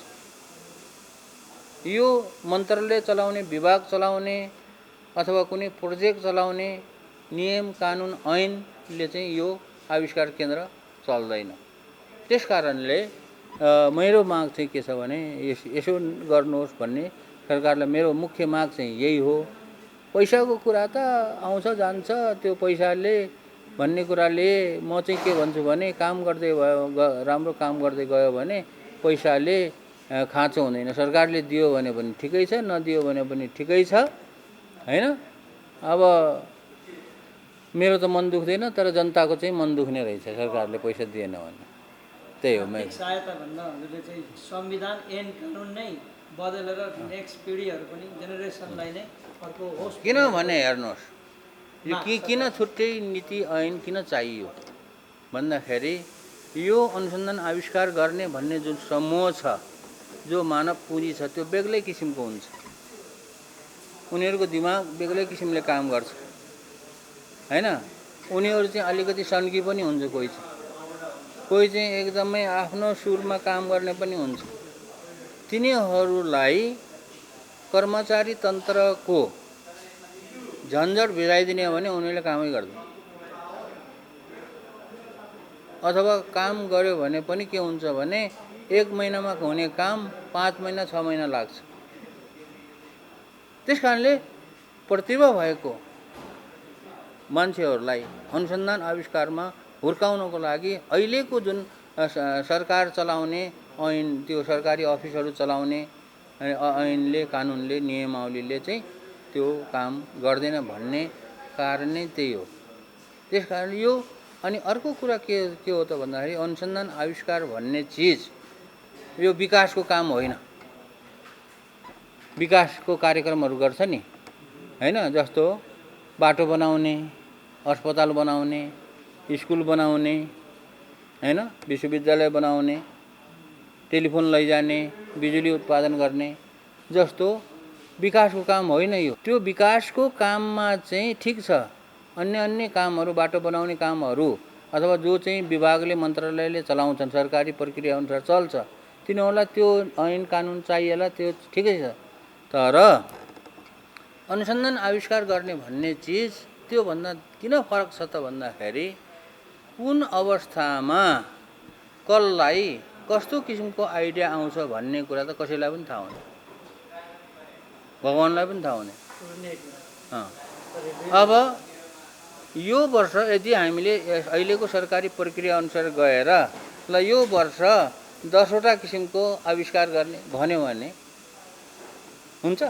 यो मन्त्रालय चलाउने, विभाग चलाउने अथवा कुनै प्रोजेक्ट चलाउने नियम कानुन ऐनले चाहिँ यो आविष्कार केन्द्र चल्दैन। त्यसकारणले मेरो माग चाहिँ के छ भने यसो गर्नुहोस् भन्ने सरकारलाई मेरो मुख्य माग चाहिँ यही हो। पैसाको कुरा त आउँछ जान्छ, त्यो पैसाले भन्ने कुराले म चाहिँ के भन्छु भने काम गर्दै राम्रो काम गर्दै गयो भने पैसाले खाँचो हुँदैन। सरकारले दियो भने पनि ठिकै छ, नदियो भने पनि ठिकै छ हैन। अब मेरो त मन दुख्दैन, तर जनताको चाहिँ मन दुख्ने रहेछ सरकारले पैसा दिएन भने। त्यही हो मेरो सहायता भन्दा हजुरले चाहिँ संविधान ऐन कानुन नै बदलेर नेक्स्ट पिढीहरू पनि जेनेरेसनलाई नै अर्को होस्। किनभने हेर्नुहोस् यो किन छुट्टै नीति ऐन किन चाहियो भन्दाखेरि यो अनुसन्धान आविष्कार गर्ने भन्ने जुन समूह छ, जो मानव पुँजी छ, त्यो बेग्लै किसिमको हुन्छ। उनीहरूको दिमाग बेग्लै किसिमले काम गर्छ हैन। उनीहरू चाहिँ अलिकति सन्की पनि हुन्छ, कोही चाहिँ एकदमै आफ्नो सुरमा काम गर्ने पनि हुन्छ। तिनीहरूलाई कर्मचारी तन्त्रको झन्झट भिजाइदिने हो भने उनीहरूले कामै गर्दैन। अथवा काम गर्यो भने पनि के हुन्छ भने 1 महिनामा हुने काम 5 महिना 6 महिना लाग्छ। त्यसकारणले प्रतिभा भएको मान्छेहरूलाई अनुसन्धान आविष्कारमा हुर्काउनको लागि अहिलेको जुन सरकार चलाउने ऐन, त्यो सरकारी अफिसहरू चलाउने ऐनले, कानुनले, नियमावलीले चाहिँ त्यो काम गर्दैन भन्ने कारण नै त्यही हो। त्यसकारण यो अनि अर्को कुरा के हो त भन्दाखेरि अनुसन्धान आविष्कार भन्ने चिज यो विकासको काम होइन। विकासको कार्यक्रमहरू गर्छ नि हैन, जस्तो बाटो बनाउने, अस्पताल बनाउने, स्कुल बनाउने हैन, विश्वविद्यालय बनाउने, टेलिफोन लैजाने, बिजुली उत्पादन गर्ने जस्तो विकासको काम होइन यो। त्यो विकासको काममा चाहिँ ठिक छ, अन्य कामहरू, बाटो बनाउने कामहरू अथवा जो चाहिँ विभागले, मन्त्रालयले चलाउँछन्, सरकारी प्रक्रिया अनुसार चल्छ, तिनीहरूलाई त्यो ऐन कानुन चाहिएला, त्यो ठिकै छ। तर अनुसन्धान आविष्कार गर्ने भन्ने चिज त्योभन्दा किन फरक छ त भन्दाखेरि कुन अवस्थामा कसलाई कस्तो किसिमको आइडिया आउँछ भन्ने कुरा त कसैलाई पनि थाहा हुँदैन, भगवानलाई पनि थाहा हुँदैन। अब यो वर्ष यदि हामीले अहिलेको सरकारी प्रक्रिया अनुसार गएर ल यो वर्ष 10वटा किसिमको आविष्कार गर्ने भन्यो भने हुन्छ?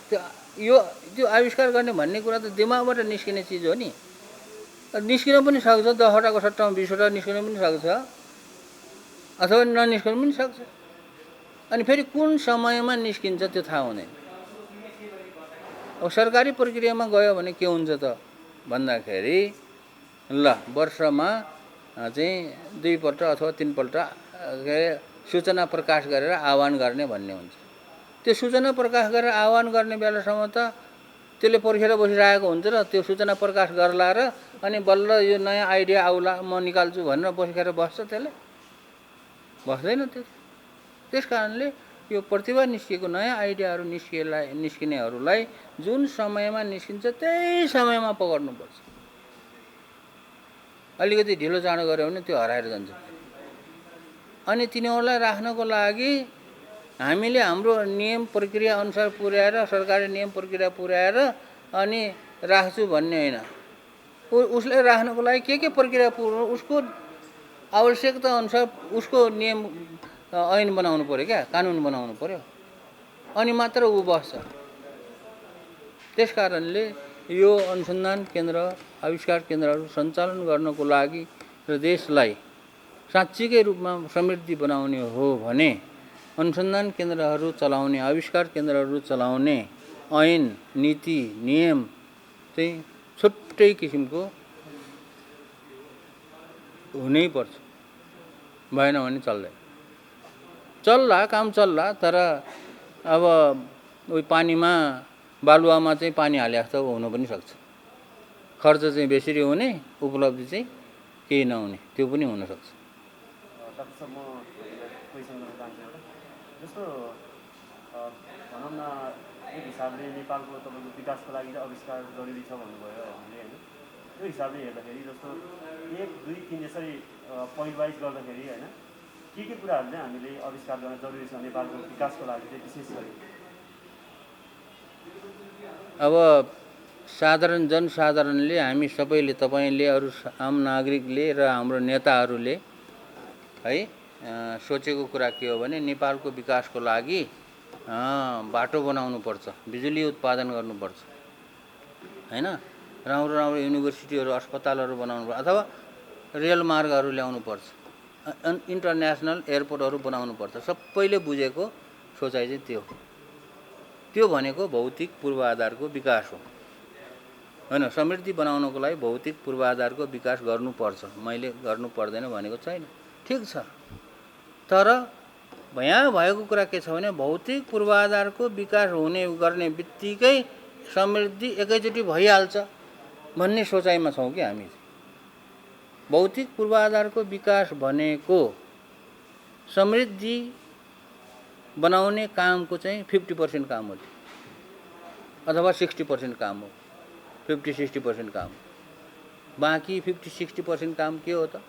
त्यो आविष्कार गर्ने भन्ने कुरा त दिमागबाट निस्किने चिज हो नि। निस्किन पनि सक्छ, 10वटाको सट्टामा 20वटा निस्किन पनि सक्छ, अथवा ननिस्किन पनि सक्छ। अनि फेरि कुन समयमा निस्किन्छ त्यो थाहा हुँदैन। अब सरकारी प्रक्रियामा गयो भने के हुन्छ त भन्दाखेरि ल वर्षमा चाहिँ 2 पल्ट अथवा 3 पल्ट सूचना प्रकाश गरेर आह्वान गर्ने भन्ने हुन्छ। त्यो सूचना प्रकाश गरेर आह्वान गर्ने बेलासम्म त त्यसले पर्खेर बसिरहेको हुन्छ र त्यो सूचना प्रकाश गर्ला र अनि बल्ल यो नयाँ आइडिया आउला, म निकाल्छु भनेर बसेर बस्छ, त्यसले बस्दैन त्यो। त्यस कारणले यो प्रतिभा निस्किएको नयाँ आइडियाहरू निस्किनेहरूलाई जुन समयमा निस्किन्छ त्यही समयमा पकड्नुपर्छ। अलिकति ढिलो चाँडो गऱ्यो भने त्यो हराएर जान्छ। अनि तिनीहरूलाई राख्नको लागि हामीले हाम्रो नियम प्रक्रिया अनुसार पुर्याएर, सरकारी नियम प्रक्रिया पुर्याएर अनि राख्छु भन्ने होइन। उसले राख्नको लागि के प्रक्रिया पुर्याउनु, उसको आवश्यकता अनुसार उसको नियम ऐन बनाउनु पर्यो, क्या कानुन बनाउनु पर्यो, अनि मात्र ऊ बस्छ। त्यस कारणले यो अनुसन्धान केन्द्र, आविष्कार केन्द्रहरू सञ्चालन गर्नको लागि र देशलाई साँच्चीकै रूपमा समृद्धि बनाउने हो भने अनुसन्धान केन्द्रहरू चलाउने, आविष्कार केन्द्रहरू चलाउने ऐन, नीति, नियम चाहिँ छुट्टै किसिमको हुनै पर्छ। भएन भने चल्दैन। चल्ला, काम चल्ला, तर अब उही पानीमा, बालुवामा चाहिँ पानी हाले जस्तो हुन पनि सक्छ। खर्च चाहिँ बेसरी हुने, उपलब्धि चाहिँ केही नहुने, त्यो पनि हुनसक्छ। डाक्टर साहब, म क्वेसन गर्न चाहन्छु एउटा। जस्तो भनौँ न, एक हिसाबले नेपालको तपाईँको विकासको लागि आविष्कार जरुरी छ भन्नुभयो हामीले होइन। त्यो हिसाबले हेर्दाखेरि जस्तो 1, 2, 3 यसरी पोइन्ट वाइज गर्दाखेरि होइन, के कुराहरू चाहिँ हामीले आविष्कार गर्न जरुरी छ नेपालको विकासको लागि चाहिँ विशेष गरी? अब साधारण जनसाधारणले, हामी सबैले, तपाईँले, अरू आम नागरिकले र हाम्रो नेताहरूले है सोचेको कुरा के हो भने नेपालको विकासको लागि बाटो बनाउनु पर्छ, बिजुली उत्पादन गर्नुपर्छ हैन, राम्रो राम्रो युनिभर्सिटीहरू, अस्पतालहरू बनाउनु पर्छ, अथवा रेल मार्गहरू ल्याउनु पर्छ, इन्टरनेसनल एयरपोर्टहरू बनाउनु पर्छ। सबैले बुझेको सोचाइ चाहिँ त्यो हो। त्यो भनेको भौतिक पूर्वाधारको विकास हो हैन। समृद्धि बनाउनको लागि भौतिक पूर्वाधारको विकास गर्नुपर्छ, मैले गर्नु पर्दैन भनेको छैन। ठिक छ, तर यहाँ भएको कुरा के छ भने भौतिक पूर्वाधारको विकास गर्ने बित्तिकै समृद्धि एकैचोटि भइहाल्छ भन्ने सोचाइमा छौँ कि हामी। भौतिक पूर्वाधारको विकास भनेको समृद्धि बनाउने कामको चाहिँ 50% काम हो अथवा 60% काम हो, 50-60% काम। बाँकी 50-60% काम के हो त?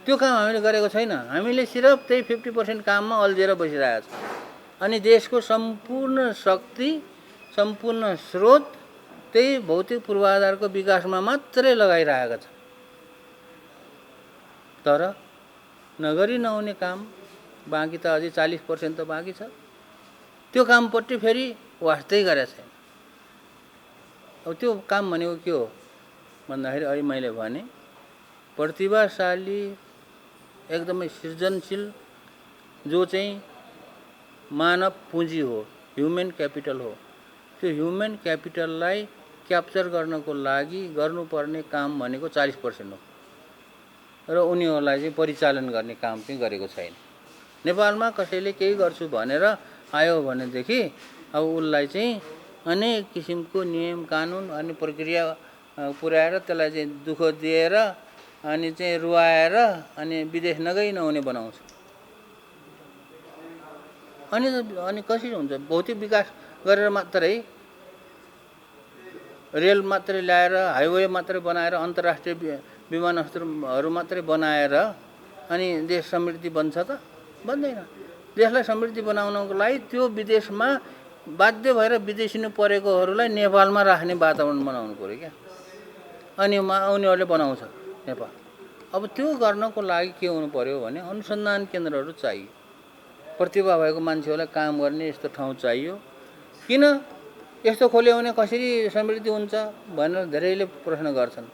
त्यो काम हामीले गरेको छैन। हामीले सिर्फ त्यही 50% काममा अल्झेर बसिरहेको छ अनि देशको सम्पूर्ण शक्ति, सम्पूर्ण स्रोत त्यही भौतिक पूर्वाधारको विकासमा मात्रै लगाइरहेका छ। तर नगरी नहुने काम बाँकी त अझै 40% त बाँकी छ। त्यो कामपट्टि फेरि वास्तै गरेको छैन। अब त्यो काम भनेको के हो भन्दाखेरि अहिले मैले भने प्रतिभाशाली, एकदमै सृजनशील जो चाहिँ मानव पुँजी हो, ह्युमन क्यापिटल हो, त्यो ह्युमन क्यापिटललाई क्याप्चर गर्नको लागि गर्नुपर्ने काम भनेको 40% हो र उनीहरूलाई चाहिँ परिचालन गर्ने काम चाहिँ गरेको छैन। नेपालमा कसैले केही गर्छु भनेर आयो भनेदेखि अब उसलाई चाहिँ अनेक किसिमको नियम कानुन अनि प्रक्रिया पुर्याएर त्यसलाई चाहिँ दुःख दिएर अनि चाहिँ रुवाएर अनि विदेश नगई नहुने बनाउँछ। अनि कसरी हुन्छ? भौतिक विकास गरेर मात्रै, रेल मात्रै ल्याएर, हाइवे मात्रै बनाएर, अन्तर्राष्ट्रिय विमानस्थलहरू मात्रै बनाएर अनि देश समृद्धि बन्छ त? बन्दैन। देशलाई समृद्धि बनाउनको लागि त्यो विदेशमा बाध्य भएर विदेशिनु परेकोहरूलाई नेपालमा राख्ने वातावरण बनाउनु पर्यो क्या। अनि उनीहरूले बनाउँछ नेपाल। अब त्यो गर्नको लागि के हुनु पर्यो भने अनुसन्धान केन्द्रहरू चाहियो, प्रतिभा भएको मान्छेहरूलाई काम गर्ने यस्तो ठाउँ चाहियो। किन यस्तो खोल्यो भने कसरी समृद्धि हुन्छ भनेर धेरैले प्रश्न गर्छन्।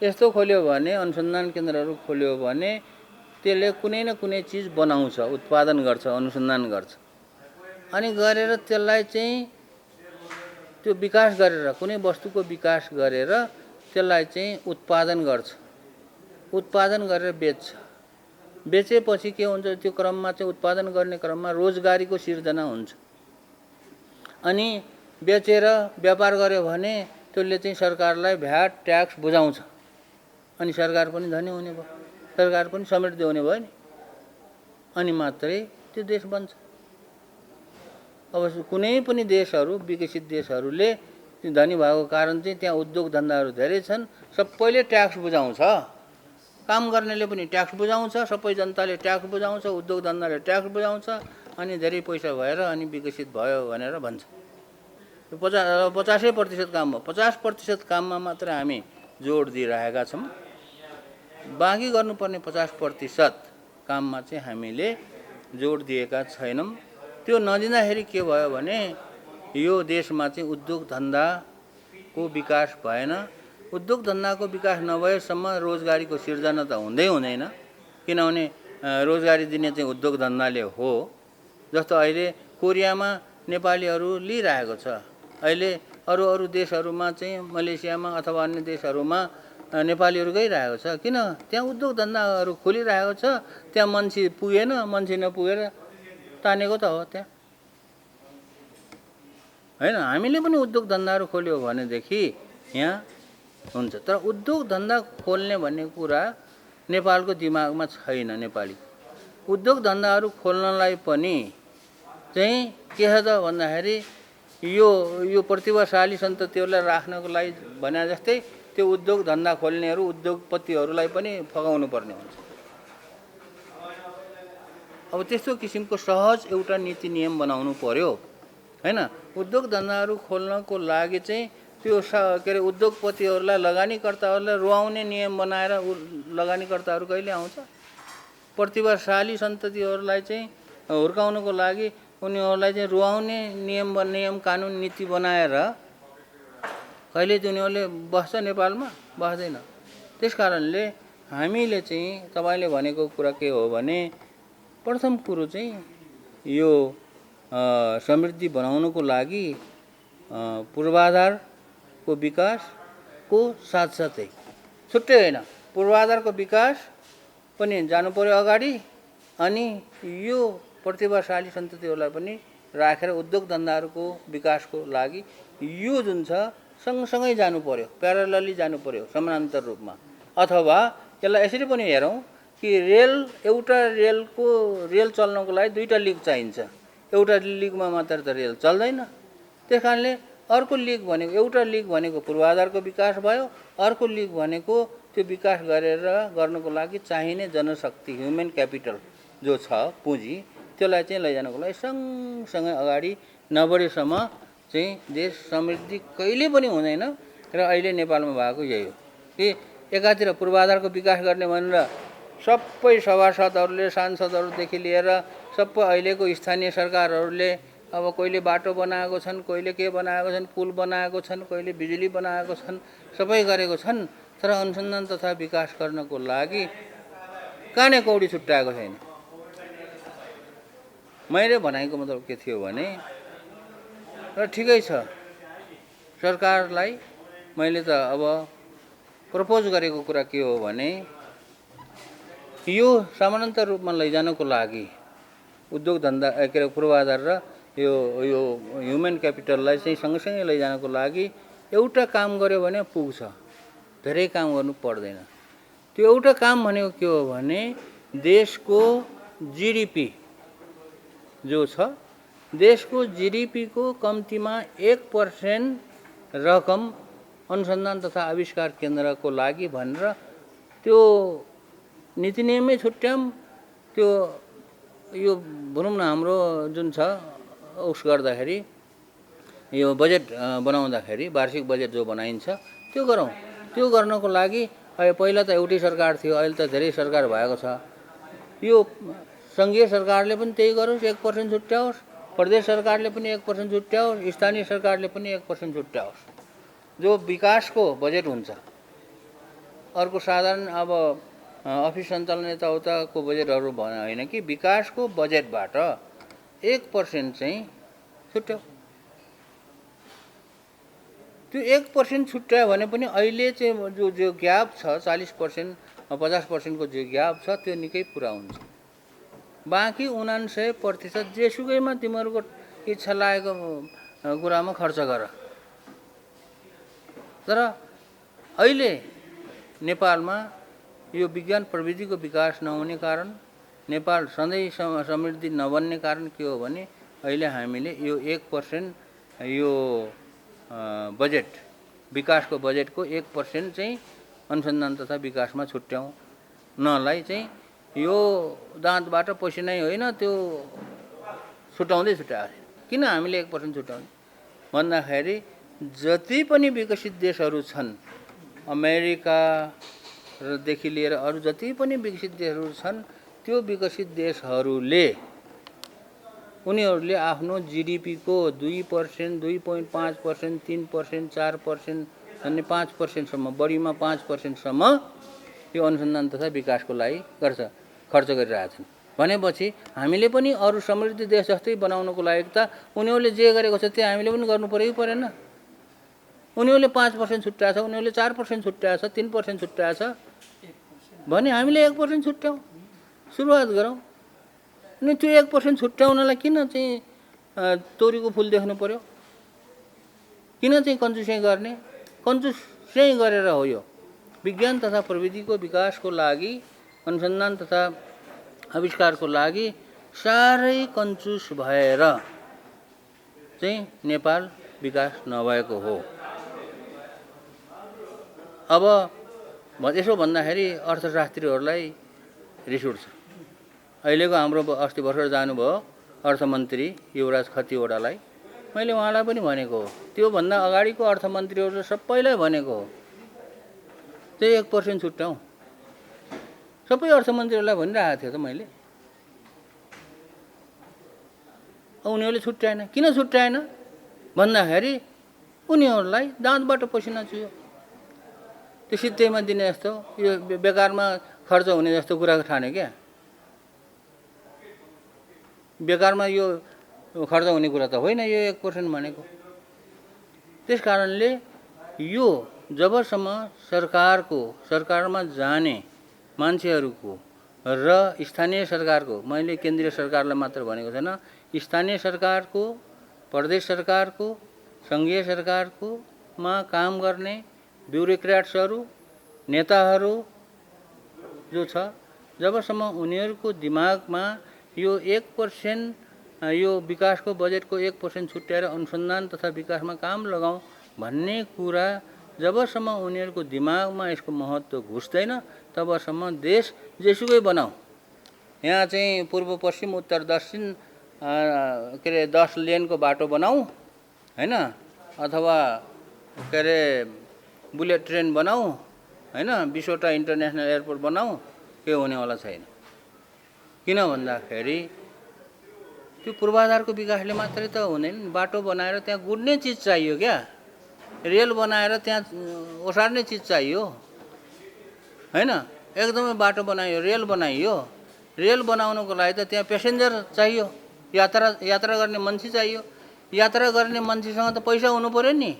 यस्तो खोल्यो भने, अनुसन्धान केन्द्रहरू खोल्यो भने त्यसले कुनै न कुनै चिज बनाउँछ, उत्पादन गर्छ, अनुसन्धान गर्छ अनि गरेर त्यसलाई चाहिँ त्यो विकास गरेर, कुनै वस्तुको विकास गरेर त्यसलाई चाहिँ उत्पादन गर्छ, उत्पादन गरेर बेच्छ। बेचेपछि के हुन्छ? त्यो क्रममा चाहिँ उत्पादन गर्ने क्रममा रोजगारीको सिर्जना हुन्छ अनि बेचेर व्यापार गर्यो भने त्यसले चाहिँ सरकारलाई भ्याट ट्याक्स बुझाउँछ अनि सरकार पनि धनी हुने भयो, सरकार पनि समृद्धि हुने भयो नि। अनि मात्रै त्यो देश बन्छ। अब कुनै पनि देशहरू, विकसित देशहरूले धनी भएको कारण चाहिँ त्यहाँ उद्योग धन्दाहरू धेरै छन्, सबैले ट्याक्स बुझाउँछ, काम गर्नेले पनि ट्याक्स बुझाउँछ, सबै जनताले ट्याक्स बुझाउँछ, उद्योग धन्दाले ट्याक्स बुझाउँछ अनि धेरै पैसा भएर अनि विकसित भयो भनेर भन्छ। 50% काम हो, 50% काममा मात्र हामी जोड दिइरहेका छौँ। बाँकी गर्नुपर्ने 50% काममा चाहिँ हामीले जोड दिएका छैनौँ। त्यो नदिँदाखेरि के भयो भने यो देशमा चाहिँ उद्योग धन्दाको विकास भएन। उद्योग धन्दाको विकास नभएसम्म रोजगारीको सिर्जना त हुँदै हुँदैन, किनभने रोजगारी दिने चाहिँ उद्योग धन्दाले हो। जस्तो अहिले कोरियामा नेपालीहरू लिइरहेको छ, अहिले अरू देशहरूमा चाहिँ मलेसियामा अथवा अन्य देशहरूमा नेपालीहरू गइरहेको छ। किन? त्यहाँ उद्योग धन्दाहरू खोलिरहेको छ, त्यहाँ मान्छे पुगेन, मान्छे नपुगेर तानेको त हो त्यहाँ, होइन? हामीले पनि उद्योग धन्दाहरू खोल्यो भनेदेखि यहाँ हुन्छ। तर उद्योग धन्दा खोल्ने भन्ने कुरा नेपालको दिमागमा छैन। नेपाली उद्योग धन्दाहरू खोल्नलाई पनि चाहिँ के छ त भन्दाखेरि यो प्रतिभाशाली सन्ततिहरूलाई राख्नको लागि भने जस्तै त्यो उद्योग धन्दा खोल्नेहरू, उद्योगपतिहरूलाई पनि फगाउनु पर्ने हुन्छ। अब त्यस्तो किसिमको सहज एउटा नीति नियम बनाउनु पर्यो, हैन? उद्योग धन्दाहरू खोल्नको लागि चाहिँ त्यो के अरे उद्योगपतिहरूलाई, लगानीकर्ताहरूलाई रुवाउने नियम बनाएर लगानीकर्ताहरू कहिले आउँछ? प्रतिभाशाली सन्ततिहरूलाई चाहिँ हुर्काउनको लागि उनीहरूलाई चाहिँ रुवाउने नियम कानुन नीति बनाएर कहिले उनीहरूले बस्छ नेपालमा? बस्दैन। त्यस कारणले हामीले चाहिँ तपाईँले भनेको कुरा के हो भने प्रथम कुरो चाहिँ यो समृद्धि बनाउनको लागि पूर्वाधारको विकासको साथसाथै छुट्टै होइन, पूर्वाधारको विकास पनि जानु पर्यो अगाडि, अनि यो प्रतिभाशाली सन्ततिहरूलाई पनि राखेर उद्योग धन्दाहरूको विकासको लागि यो जुन छ सँगसँगै जानु पर्यो, प्यारलली जानु पर्यो समानान्तर रूपमा। अथवा यसलाई यसरी पनि हेरौँ कि एउटा रेल चल्नको लागि दुईटा लिग चाहिन्छ, एउटा लिगमा मात्र त रेल चल्दैन। त्यस कारणले अर्को लिग भनेको, एउटा लिग भनेको पूर्वाधारको विकास भयो, अर्को लिग भनेको त्यो विकास गर्नको लागि चाहिने जनशक्ति, ह्युमन क्यापिटल जो छ पुँजी, त्यसलाई चाहिँ लैजानको लागि सँगसँगै अगाडि नबढेसम्म चाहिँ देश समृद्धि कहिले पनि हुँदैन। र अहिले नेपालमा भएको यही हो कि एकातिर पूर्वाधारको विकास गर्ने भनेर सबै सभासदहरूले, सांसदहरूदेखि लिएर सबै अहिलेको स्थानीय सरकारहरूले अब कहिले बाटो बनाएको छन्, कहिले के बनाएको छन्, पुल बनाएको छन्, कहिले बिजुली बनाएको छन्, सबै गरेको छन्। तर अनुसन्धान तथा विकास गर्नको लागि काने कौडी छुट्याएको छैन। मैले भनेको मतलब के थियो भने, र ठिकै छ, सरकारलाई मैले त अब प्रपोज गरेको कुरा के हो भने, यो समानान्तर रूपमा लैजानको लागि उद्योग धन्दा के अरे पूर्वाधार र यो ह्युमन क्यापिटललाई चाहिँ सँगसँगै लैजानको लागि एउटा काम गर्यो भने पुग्छ, धेरै काम गर्नु पर्दैन। त्यो एउटा काम भनेको के हो भने, देशको जिडिपी जो छ, देशको जिडिपीको कम्तीमा 1% रकम अनुसन्धान तथा आविष्कार केन्द्रको लागि भनेर त्यो नीति नियमै छुट्याउँ। त्यो यो भनौँ न हाम्रो जुन छ उस गर्दाखेरि, यो बजेट बनाउँदाखेरि वार्षिक बजेट जो बनाइन्छ त्यो गरौँ। त्यो गर्नको लागि पहिला त एउटै सरकार थियो, अहिले त धेरै सरकार भएको छ। यो सङ्घीय सरकारले पनि त्यही गरोस्, 1% छुट्याओस्, प्रदेश सरकारले पनि 1% छुट्याओस्, स्थानीय सरकारले पनि 1% छुट्याओस्। जो विकासको बजेट हुन्छ, अर्को साधारण अब अफिस सञ्चालन यताउताको बजेटहरू होइन कि विकासको बजेटबाट 1% चाहिँ छुट्याऊ। त्यो 1% छुट्यायो भने पनि अहिले चाहिँ जो ग्याप छ 40% 50%को जो ग्याप छ त्यो निकै पुरा हुन्छ। बाँकी 99% जेसुकैमा तिमीहरूको इच्छा लागेको कुरामा खर्च गर। तर अहिले नेपालमा यो विज्ञान प्रविधिको विकास नहुने कारण, नेपाल सधैँ समृद्धि नबन्ने कारण के हो भने, अहिले हामीले यो 1% यो बजेट, विकासको बजेटको 1% चाहिँ अनुसन्धान तथा विकासमा छुट्याउँ नलाई चाहिँ यो दाँतबाट पसिनै होइन, त्यो छुट्याउँदै छुट्याएको छैन। किन हामीले 1% छुट्याउने भन्दाखेरि, जति पनि विकसित देशहरू छन्, अमेरिकादेखि लिएर अरू जति पनि विकसित देशहरू छन्, त्यो विकसित देशहरूले उनीहरूले आफ्नो जिडिपीको 2%, 2.5%, 3%, 4% अनि 5%सम्म, बढीमा 5%सम्म यो अनुसन्धान तथा विकासको लागि खर्च गरिरहेछन्। भनेपछि हामीले पनि अरू समृद्ध देश जस्तै बनाउनको लागि त उनीहरूले जे गरेको छ त्यो हामीले पनि गर्नु पर्यो कि परेन? उनीहरूले 5% छुट्याएछ, उनीहरूले 4% छुट्याएछ, 3% छुट्याएछ भने हामीले 1% छुट्याउँ, सुरुवात गरौँ। अनि त्यो 1% छुट्याउनलाई किन चाहिँ तोरीको फुल देख्नु पर्यो? किन चाहिँ कन्जुसै गर्ने? कन्जुसै गरेर हो यो विज्ञान तथा प्रविधिको विकासको लागि, अनुसन्धान तथा आविष्कारको लागि साह्रै कन्जुस भएर चाहिँ नेपाल विकास नभएको हो। अब यसो भन्दाखेरि अर्थशास्त्रीहरूलाई रिस उठ्छ। अहिलेको हाम्रो अस्ति भर्खर जानुभयो अर्थमन्त्री युवराज खतिवडालाई, मैले उहाँलाई पनि भनेको हो, त्योभन्दा अगाडिको अर्थमन्त्रीहरू सबैलाई भनेको हो, त्यही 1% छुट्याउँ। सबै अर्थमन्त्रीहरूलाई भनिरहेको थियो त मैले। उनीहरूले छुट्याएन। किन छुट्याएन भन्दाखेरि उनीहरूलाई दाँतबाट पसिना चुह्यो। त्यो सित्तैमा दिने जस्तो, यो बेकारमा खर्च हुने जस्तो कुरा ठाने क्या। बेकारमा यो खर्च हुने कुरा त होइन यो 1% भनेको। त्यस कारणले यो जबसम्म सरकारमा जाने मान्छेहरूको र स्थानीय सरकारको, मैले केन्द्रीय सरकारलाई मात्र भनेको छैन, स्थानीय सरकारको, प्रदेश सरकारको, सङ्घीय सरकारकोमा काम गर्ने ब्युरोक्र्याट्सहरू, नेताहरू जो छ, जबसम्म उनीहरूको दिमागमा यो 1% यो विकासको बजेटको 1% छुट्याएर अनुसन्धान तथा विकासमा काम लगाउँ भन्ने कुरा जबसम्म उनीहरूको दिमागमा यसको महत्त्व घुस्दैन तबसम्म देश जेसुकै बनाऊ, यहाँ चाहिँ पूर्व पश्चिम उत्तर दक्षिण के अरे 10 लेनको बाटो बनाऊ हैन, अथवा के अरे बुलेट ट्रेन बनाऊ हैन, 20वटा इन्टरनेसनल एयरपोर्ट बनाऊ, के हुनेवाला छैन। किन भन्दाखेरि त्यो पूर्वाधारको विकासले मात्रै त हुँदैन, बाटो बनाएर त्यहाँ गुड्ने चिज चाहियो क्या, रेल बनाएर त्यहाँ ओसार्ने चिज चाहियो हैन। एकदमै बाटो बनाइयो, रेल बनाइयो, रेल बनाउनको लागि त त्यहाँ पेसेन्जर चाहियो, यात्रा गर्ने मान्छे चाहियो, यात्रा गर्ने मान्छेसँग त पैसा हुनु पर्यो नि,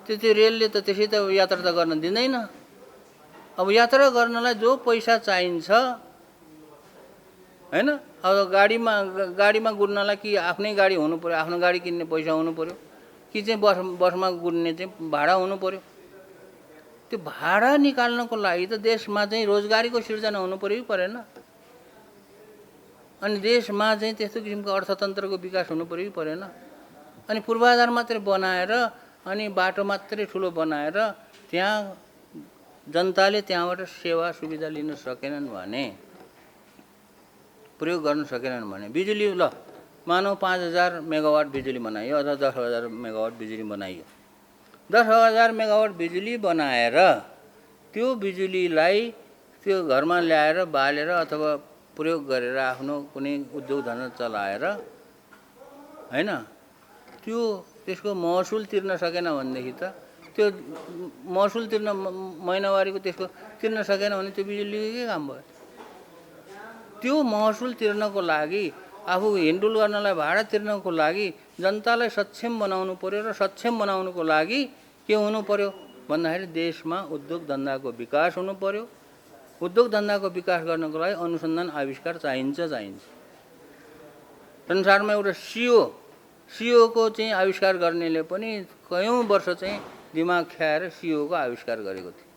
त्यो रेलले त त्यसै त यात्रा त गर्न दिँदैन। अब यात्रा गर्नलाई जो पैसा चाहिन्छ हैन, अब गाडीमा गुड्नलाई कि आफ्नै गाडी हुनु पर्यो, आफ्नो गाडी किन्ने पैसा हुनु पर्यो, कि चाहिँ बसमा गुड्ने चाहिँ भाडा हुनु पर्यो। त्यो भाडा निकाल्नको लागि त देशमा चाहिँ रोजगारीको सिर्जना हुनु पर्यो कि परेन? अनि देशमा चाहिँ त्यस्तो किसिमको अर्थतन्त्रको विकास हुनु पर्यो कि परेन? अनि पूर्वाधार मात्रै बनाएर अनि बाटो मात्रै ठुलो बनाएर त्यहाँ जनताले त्यहाँबाट सेवा सुविधा लिन सकेनन् भने, प्रयोग गर्न सकेनन् भने, बिजुली ल मानौ 5000 मेगावाट बिजुली बनाइयो अथवा 10,000 मेगावाट बिजुली बनाइयो, 10,000 मेगावाट बिजुली बनाएर त्यो बिजुलीलाई त्यो घरमा ल्याएर बालेर अथवा प्रयोग गरेर आफ्नो कुनै उद्योग धन्दा चलाएर हैन, त्यसको महसुल तिर्न सकेन भनेदेखि त त्यो महसुल तिर्न महिनावारीको त्यसको तिर्न सकेन भने त्यो बिजुलीको के काम भयो? त्यो महसुल तिर्नको लागि, आफू हिँडडुल गर्नलाई भाडा तिर्नको लागि जनतालाई सक्षम बनाउनु पर्यो र सक्षम बनाउनुको लागि के हुनु पर्यो भन्दाखेरि देशमा उद्योग धन्दाको विकास हुनु पर्यो। उद्योग धन्दाको विकास गर्नको लागि अनुसन्धान आविष्कार चाहिन्छ। संसारमा एउटा सिओको चाहिँ आविष्कार गर्नेले पनि कयौं वर्ष चाहिँ दिमाग ख्याएर सिओको आविष्कार गरेको थियो।